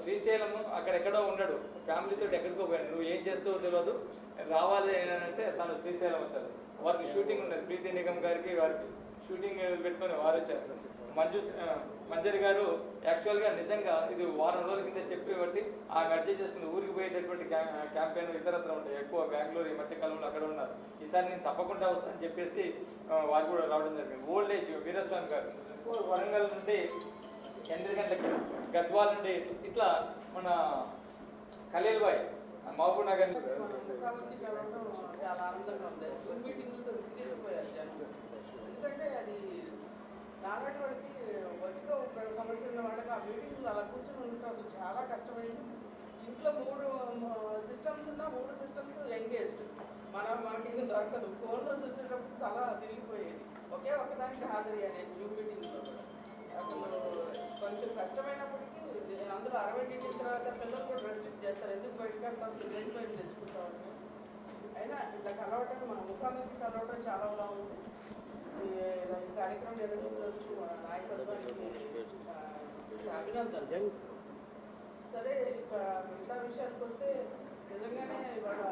శ్రీశైలం అక్కడెక్కడో ఉన్నాడు, ఫ్యామిలీతో ఎక్కడికో పోయాడు, నువ్వు ఏం చేస్తావో తెలియదు, రావాలి అంటే తను శ్రీశైలం వచ్చారు. వారికి షూటింగ్ ఉన్నది, ప్రీతి నిగమ్ గారికి వారికి షూటింగ్ పెట్టుకొని వారు వచ్చారు. మంజరి గారు యాక్చువల్గా నిజంగా ఇది వారం రోజుల కింద చెప్పేబట్టి ఆమె అడ్జస్ట్ చేసుకుని ఊరికి పోయేటటువంటి క్యాంపెయిన్ ఇతరత్ర ఉంటాయి, ఎక్కువ బెంగళూరు ఈ మధ్యకాలంలో అక్కడ ఉన్నారు. ఈసారి నేను తప్పకుండా వస్తానని చెప్పేసి వారు కూడా రావడం జరిగింది. ఓల్డ్ ఏజ్ వీరస్వామి గారు వరంగల్ నుండి 8 గంటలకి, గద్వాల నుండి ఇట్లా మన ఖలీల్ బాయ్ మహబూబ్ నగర్ చాలా ఆనందంగా ఉంది. జూమ్ మీటింగ్లతో విసిగిపోయారు జనం. ఎందుకంటే అది నాలాంటి వాడికి వర్క్లో సమస్య ఉన్న వాళ్ళకి ఆ మీటింగ్లు అలా కూర్చొని ఉండటం చాలా కష్టమైంది. ఇంట్లో 3 సిస్టమ్స్ ఉన్నా 3 సిస్టమ్స్ ఎంగేజ్డ్. మనకి ఏం దొరకదు. ఫోన్లో చూసేటప్పుడు చాలా తిరిగిపోయేది. ఒకే ఒక్కదానికి హాజరయ్యాను నేను జూమ్ మీటింగ్లో. అసలు కొంచెం కష్టమైనప్పటికీ అందులో 60 నిమిషాల తర్వాత పిల్లలు కూడా రెస్ట్రిక్ట్ చేస్తారు, ఎందుకు బయటకు వెళ్తాం, బ్రెయిన్ బయట తెచ్చుకుంటాం. అయినా ఇట్లా కలవటం, మన ముఖాముఖి కలవటం చాలా బాగుంది. ఈ కార్యక్రమం నిర్వహించవచ్చు మన నాయకత్వానికి అభినందనలు. సరే, మిగతా విషయానికి వస్తే నిజంగానే ఇవాళ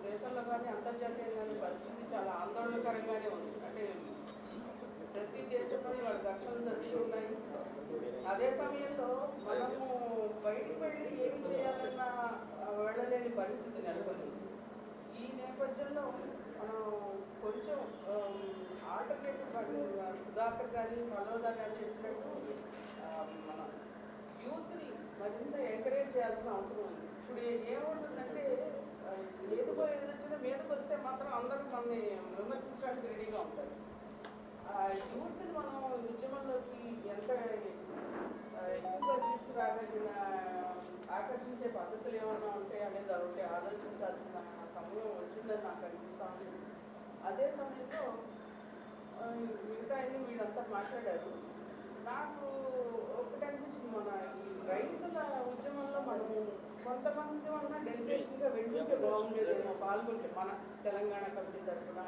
దేశంలో కానీ అంతర్జాతీయంగా పరిస్థితి చాలా ఆందోళనకరంగానే ఉంది. అంటే ప్రతి దేశంలో ఇవాళ ఘర్షణలు జరుగుతున్నాయి. అదే సమయంలో మనము బయటికి వెళ్ళి ఏమి చేయాలన్నా వెళ్ళలేని పరిస్థితి నెలకొంది. ఈ నేపథ్యంలో మనం కొంచెం ఆల్టర్నేటివ్ సుధాకర్ గారి ఫలోదా గారు చెప్పినట్టు మన యూత్ని మరింత ఎంకరేజ్ చేయాల్సిన అవసరం ఉంది. ఇప్పుడు ఏమవుతుందంటే ఏదుకో ఎదురొచ్చినా మీదకి వస్తే మాత్రం అందరూ మనల్ని విమర్శించడానికి రెడీగా ఉంటారు. యూత్ని మనం ఉద్యమంలోకి ఎంత ఎక్కువగా తీసుకురాగలిగిన ఆకర్షించే పద్ధతులు ఏమన్నా ఉంటాయి అనేది ఒకటి ఆలోచించాల్సిన సమయం వచ్చిందని నాకు అనిపిస్తూ ఉంది. అదే సమయంలో మిగతా అన్ని వీళ్ళంతా మాట్లాడారు. నాకు ఒకటి అనిపించింది, మన ఈ రైతుల ఉద్యమంలో మనము కొంతమంది ఉన్న డెలిగేషన్గా వెళ్ళుంటే బాగుండేదేమో, పాల్గొంటే మన తెలంగాణ కమిటీ తరఫున.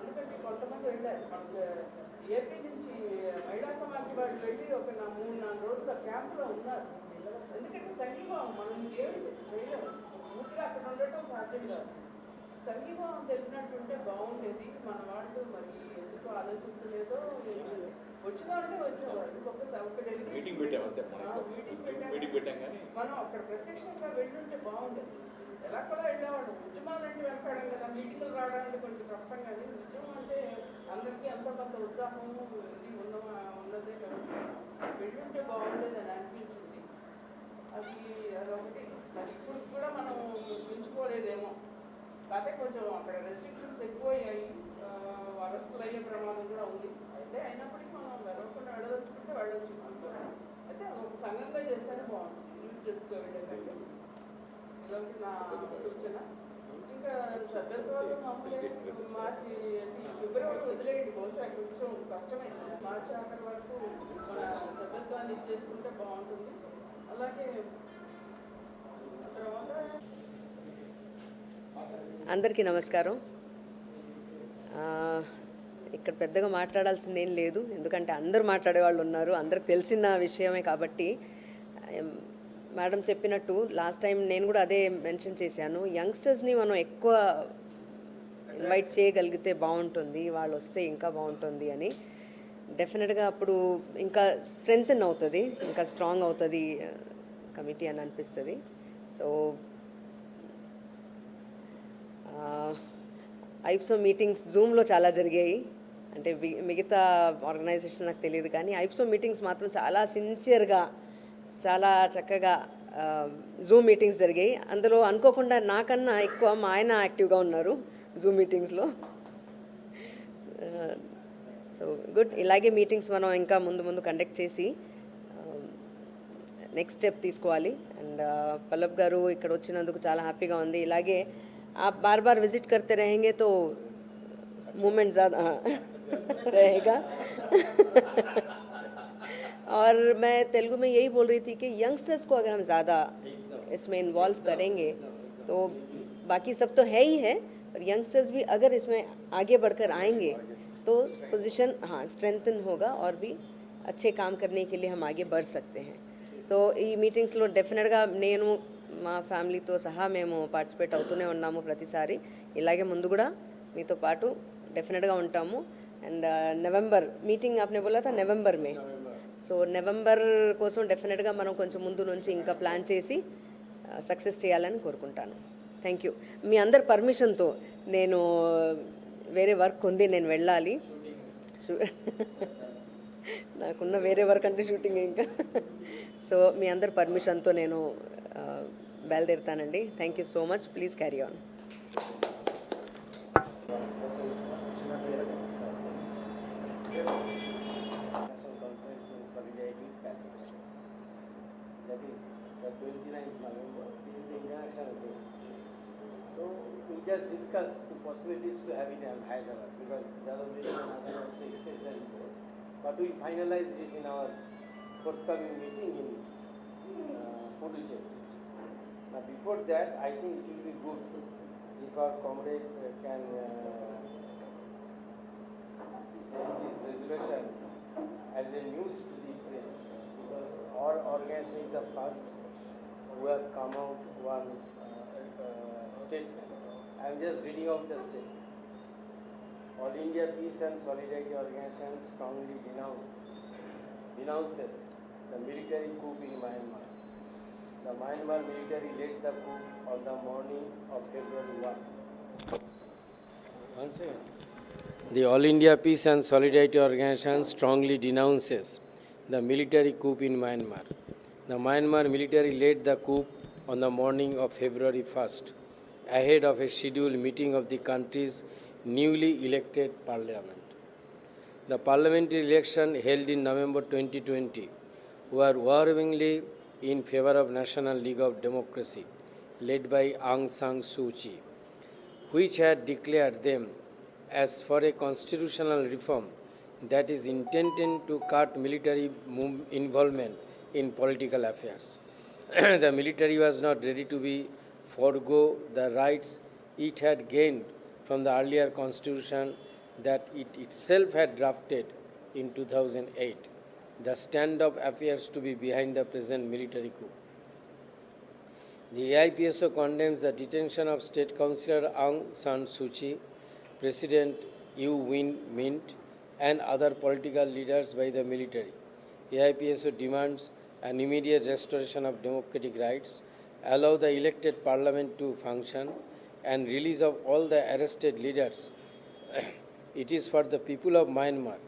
ఎందుకంటే కొంతమంది వెళ్ళారు, మనకు ఏపీ నుంచి మహిళా సమాఖ్య వాళ్ళు వెళ్ళి ఒక 3-4 రోజుల క్యాంపులో ఉన్నారు. ఎందుకంటే సంఘీభావం మనం ఏమి చేయలేము, పూర్తిగా అక్కడ ఉండటం సాధ్యం కాదు. సంఘీభావం తెలిసినట్టుంటే బాగుండేది. మన వాళ్ళు మరి ఎందుకు ఆలోచించలేదో, వచ్చిన వాళ్ళే వచ్చేవారు. ఒక మీటింగ్ పెట్టాం కానీ మనం అక్కడ ప్రత్యక్షంగా వెళ్ళుంటే బాగుండేది. ఎలా కూడా వెళ్ళేవాడు. ఉద్యమాలంటే వెనకాడం కదా, మీటింగ్లు రావడానికి కొంచెం కష్టం. కానీ ఉద్యమం అంటే అందరికీ ఎంతో కొంత ఉత్సాహము ఇది ఉన్నదే కాబట్టి వెళ్ళుంటే బాగుండేది అని అనిపించింది. అదొకటి. మరి ఇప్పుడు కూడా మనం మించుకోలేదేమో. కాకపోతే కొంచెం అక్కడ రెస్ట్రిక్షన్స్ ఎక్కువయ్యాయి, అరెస్టులు అయ్యే ప్రమాదం కూడా ఉంది. అయితే అయినప్పటికీ మనం వెళ్ళకుండా వెళ్ళదలుచుకుంటే వెళ్ళొచ్చు అనుకోవాలి. అయితే ఒక సంఘంగా చేస్తేనే బాగుంటుంది, న్యూస్ డెస్క్లో వెళ్ళే కంటే. ఇదొకటి నా సూచన. ఇంకా సభ్యత్వాలు మామూలుగా మార్చి ఫిబ్రవరి వదిలేయండి, బహుశా కొంచెం కష్టమే. మార్చి ఆఖరి వరకు మన సభ్యత్వాన్ని ఇచ్చేసుకుంటే బాగుంటుంది. అలాగే తర్వాత అందరికీ నమస్కారం. ఇక్కడ పెద్దగా మాట్లాడాల్సింది ఏం లేదు, ఎందుకంటే అందరూ మాట్లాడే వాళ్ళు ఉన్నారు, అందరికి తెలిసిన విషయమే. కాబట్టి మేడం చెప్పినట్టు లాస్ట్ టైం నేను కూడా అదే మెన్షన్ చేశాను, యంగ్స్టర్స్ని మనం ఎక్కువ ఇన్వైట్ చేయగలిగితే బాగుంటుంది, వాళ్ళు వస్తే ఇంకా బాగుంటుంది అని. డెఫినెట్గా అప్పుడు ఇంకా స్ట్రెంగ్తన్ అవుతుంది, ఇంకా స్ట్రాంగ్ అవుతుంది కమిటీ అని అనిపిస్తుంది. సో ఐప్సో మీటింగ్స్ జూమ్లో చాలా జరిగాయి. అంటే మిగతా ఆర్గనైజేషన్ నాకు తెలియదు, కానీ ఐప్సో మీటింగ్స్ మాత్రం చాలా సిన్సియర్గా చాలా చక్కగా జూమ్ మీటింగ్స్ జరిగాయి. అందులో అనుకోకుండా నాకన్నా ఎక్కువ మా ఆయన యాక్టివ్గా ఉన్నారు జూమ్ మీటింగ్స్లో. So good. ఇలాగే మీటింగ్స్ మనం ఇంకా ముందు కండక్ట్ చేసి నెక్స్ట్ స్టెప్ తీసుకోవాలి. అండ్ పల్లబ్ గారు ఇక్కడ వచ్చినందుకు చాలా హ్యాపీగా ఉంది. ఇలాగే आप बार बार विजिट करते रहेंगे तो मूवमेंट ज़्यादा रहेगा. और मैं तेलुगु में यही बोल रही थी कि यंगस्टर्स को अगर हम ज़्यादा इसमें इन्वॉल्व करेंगे तो बाकी सब तो है ही है, पर यंगस्टर्स भी अगर इसमें आगे बढ़कर आएंगे तो पोजीशन स्ट्रेंथन होगा और भी अच्छे काम करने के लिए हम आगे बढ़ सकते हैं. సో ఈ మీటింగ్స్లో డెఫినెట్గా నేను మా ఫ్యామిలీతో సహా మేము పార్టిసిపేట్ అవుతూనే ఉన్నాము ప్రతిసారి. ఇలాగే ముందు కూడా మీతో పాటు డెఫినెట్గా ఉంటాము. అండ్ నవంబర్ మీటింగ్ आपने बोला था नवंबर में, సో నవంబర్ కోసం డెఫినెట్గా మనం కొంచెం ముందు నుంచి ఇంకా ప్లాన్ చేసి సక్సెస్ చేయాలని కోరుకుంటాను. Thank you. మీ అందరి పర్మిషన్తో నేను వేరే వర్క్ ఉంది, నేను వెళ్ళాలి. నాకున్న వేరే వర్క్ అంటే షూటింగ్ ఇంకా. సో మీ అందరి పర్మిషన్తో నేను బయలుదేరుతానండి. Thank you so much. Please carry on. Conference in solidarity with Palestine. That is the 29th November. This is the international day. So we just discussed the possibilities to have it in Hyderabad because Jadavji and others also expressed their interest. But we finalized it in our forthcoming meeting in Puducherry. Now before that, I think it will be good if our comrade can send this resolution as a news to the press, because our organization is the first who have come out one statement. I am just reading out the statement. All India Peace and Solidarity Organization strongly denounces the military coup in Myanmar. The Myanmar military led the coup on the morning of February 1. Once again. The All India Peace and Solidarity Organization strongly denounces the military coup in Myanmar. The Myanmar military led the coup on the morning of February 1st, ahead of a scheduled meeting of the country's newly elected parliament. The parliamentary election held in November 2020 were overwhelmingly in favor of National League of Democracy, led by Aung San Suu Kyi, which had declared them as for a constitutional reform that is intended to cut military involvement in political affairs. The military was not ready to forego the rights it had gained from the earlier constitution that it itself had drafted in 2008. The standoff appears to be behind the present military coup. The AIPSO condemns the detention of State Councillor Aung San Suu Kyi, President U Win Mint, and other political leaders by the military. AIPSO demands an immediate restoration of democratic rights, allow the elected parliament to function, and release of all the arrested leaders. It is for the people of Myanmar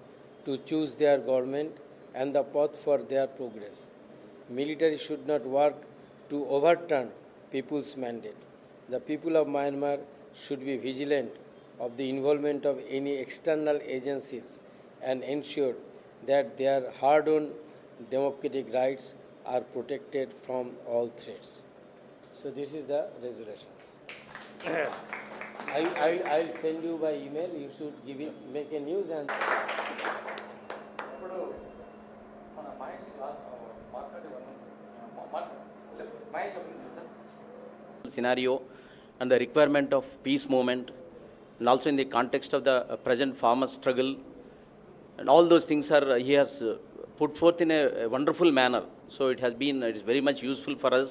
to choose their government and the path for their progress. Military should not work to overturn people's mandate. The people of Myanmar should be vigilant of the involvement of any external agencies and ensure that their hard-earned democratic rights are protected from all threats. So this is the resolutions. I'll send you by email. You should give it, make a news and. ఇప్పుడు మన మహేష్ మాట్లాడి Mahesh sir scenario and the requirement of peace movement, and also in the context of the present farmer struggle, and all those things are he has put forth in a wonderful manner. So it is very much useful for us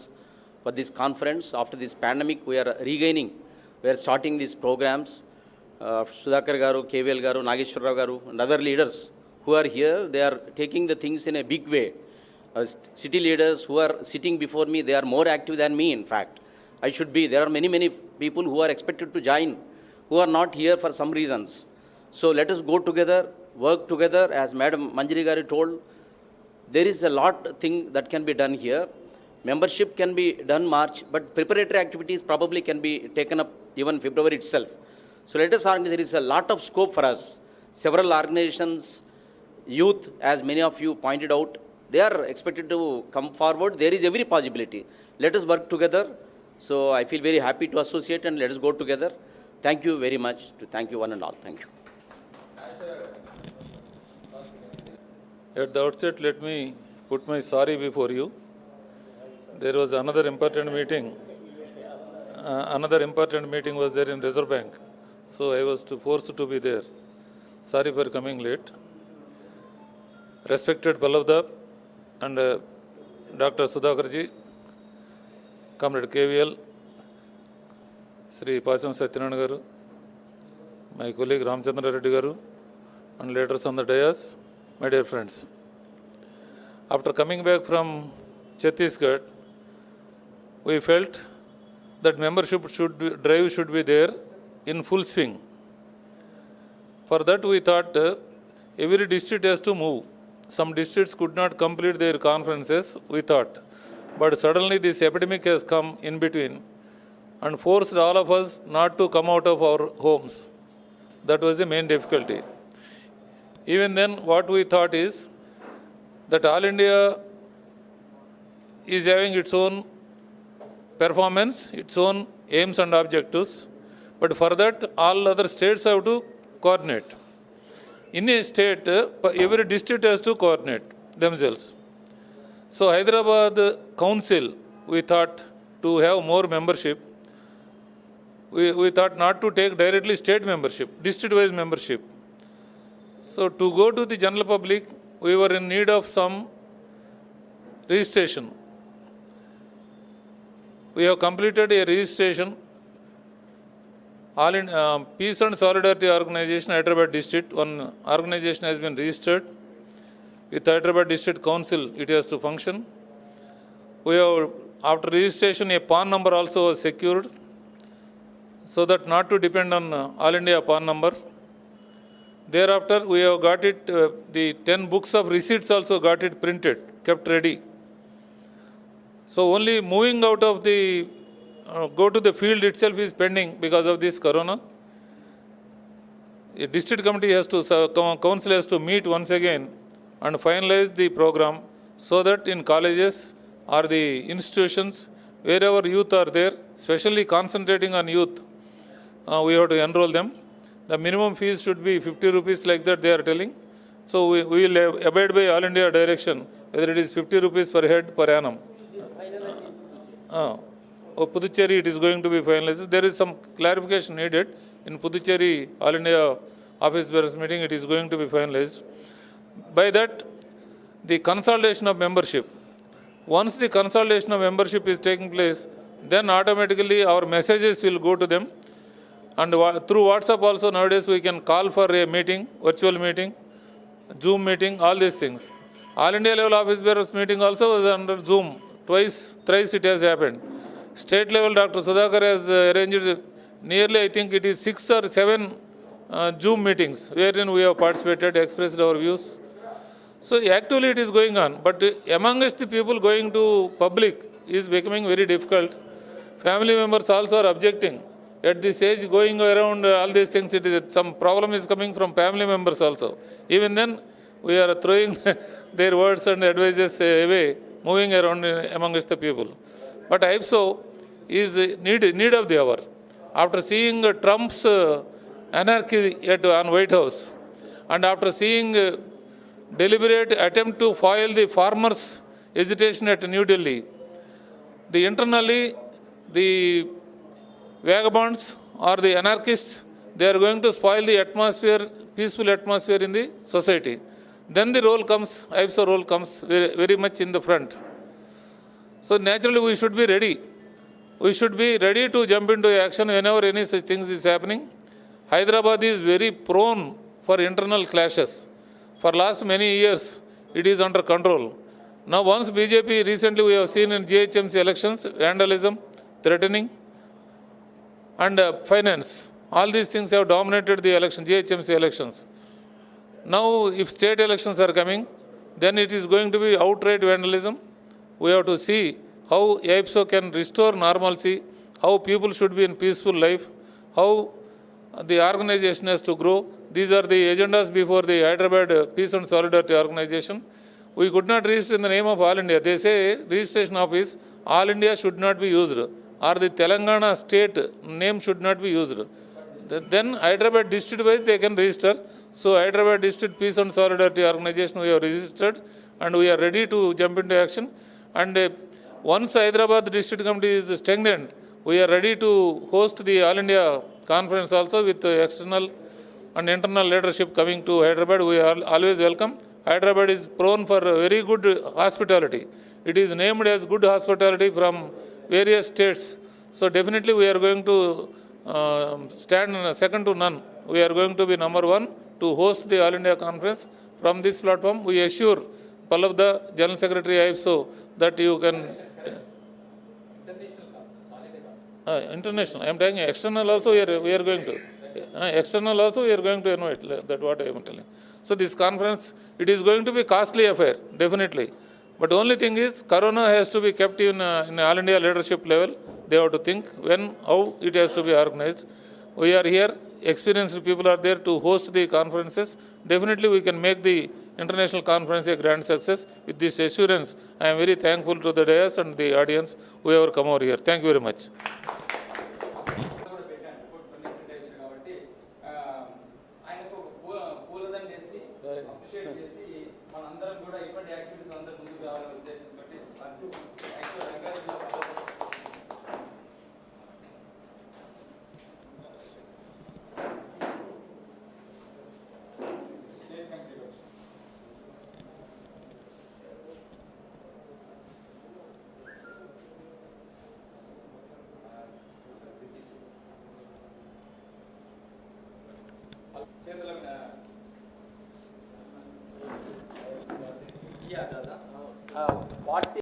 for this conference. After this pandemic, we are starting these programs. Sudhakar garu, KVL garu, Nageshwar garu, and other leaders who are here, they are taking the things in a big way. City leaders who are sitting before me, they are more active than me, in fact. I should be. There are many people who are expected to join, who are not here for some reasons. So let us go together, work together. As Madam Manjari Garu told, there is a lot thing that can be done here. Membership can be done March, but preparatory activities probably can be taken up even February itself. So let us argue, there is a lot of scope for us. Several organizations, youth, as many of you pointed out, they are expected to come forward. There is every possibility. Let us work together. So I feel very happy to associate, and let us go together. Thank you very much. Thank you one and all. Thank you. At the outset, let me put my sorry before you. There was another important meeting. Another important meeting was there in Reserve Bank, so I was forced to be there. Sorry for coming late. Respected Ballavda and Dr. Sudhakarji, Comrade KVL, Sri Pacham Satyanarayana Garu, my colleague Ramchandra Reddy Garu, and leaders on the dais, my dear friends. After coming back from Chhattisgarh, we felt that membership drive should be there in full swing. For that we thought every district has to move. Some districts could not complete their conferences, we thought. But suddenly this epidemic has come in between and forced all of us not to come out of our homes. That was the main difficulty. Even then, what we thought is that All India is having its own performance, its own aims and objectives, but for that all other states have to coordinate. In a state, every district has to coordinate themselves. So Hyderabad Council, we thought to have more membership. We thought not to take directly state membership, district-wise membership. So to go to the general public, we were in need of some registration. We have completed a registration. All in Peace and Solidarity Organization, Hyderabad District, one organization has been registered. With Hyderabad District Council, it has to function. We have, after registration, a PAN number also was secured, so that not to depend on All India PAN number. Thereafter, we have got it, the 10 books of receipts also got it printed, kept ready. So only moving out of the, go to the field itself is pending because of this corona. A district committee has to, council has to meet once again and finalize the program so that in colleges or the institutions, wherever youth are there, especially concentrating on youth, we have to enroll them. The minimum fees should be 50 rupees like that they are telling. So we will abide by All India direction, whether it is 50 rupees per head per annum. Puducherry, it is going to be finalized. There is some clarification needed. In Puducherry, All India Office Bearers meeting, it is going to be finalized. By that, the consolidation of membership. Once the consolidation of membership is taking place, then automatically our messages will go to them. And through WhatsApp also nowadays we can call for a meeting, virtual meeting, Zoom meeting, all these things. All India level office bearers meeting also was under Zoom. Thrice it has happened. State level Dr. Sudhakar has arranged nearly, I think it is 6 or 7 Zoom meetings wherein we have participated, expressed our views. So actually it is going on, but amongst the people going to public is becoming very difficult. Family members also are objecting. At this age, going around all these things, it is, some problem is coming from family members also. Even then, we are throwing their words and advices away, moving around amongst the people. But IPSO is need of the hour. After seeing Trump's anarchy on White House, and after seeing deliberate attempt to foil the farmers' agitation at New Delhi, internally, the vagabonds or the anarchists, they are going to spoil the atmosphere, peaceful atmosphere in the society. Then the role comes, IPSO role comes very, very much in the front. So naturally we should be ready. We should be ready to jump into action whenever any such things is happening. Hyderabad is very prone for internal clashes. For last many years, it is under control. Now once BJP, recently we have seen in GHMC elections, vandalism, threatening, and finance. All these things have dominated the election, GHMC elections. Now, if state elections are coming, then it is going to be outright vandalism. We have to see how IPSO can restore normalcy, how people should be in peaceful life, how the organization has to grow. These are the agendas before the Hyderabad Peace and Solidarity Organization. We could not register in the name of All India. They say registration office, All India should not be used, or the Telangana state name should not be used. Then Hyderabad district wise they can register. So Hyderabad District Peace and Solidarity Organization we have registered and we are ready to jump into action. And once Hyderabad District Committee is strengthened, we are ready to host the All India conference also with external and internal leadership coming to Hyderabad. We are always welcome. Hyderabad is prone for very good hospitality. It is named as good hospitality from various states. So definitely we are going to stand second to none. We are going to be number one to host the All India Conference. From this platform, we assure Pallav, the General Secretary IFSO, that you can... international. I am telling you, external also we are going to. External also we are going to invite. That's what I am telling. So this conference, it is going to be costly affair, definitely. But only thing is, Corona has to be kept in All India leadership level. They have to think when, how it has to be organized. We are here, experienced people are there to host the conferences. Definitely we can make the international conference a grand success. With this assurance, I am very thankful to the dais and the audience whoever come over here. Thank you very much. కూడా పెట్టాను report 20 days కాబట్టి ఆయనకు ఒక పూలదండ వేసి appreciate చేసి మనందరం కూడా ఇటువంటి యాక్టివిటీస్ అందరూ ముందుకు రావాలనే ఉద్దేశంతో యాక్చువల్ రంగారెడ్డిలో స్టేట్ కమిటీ చేతుల మీద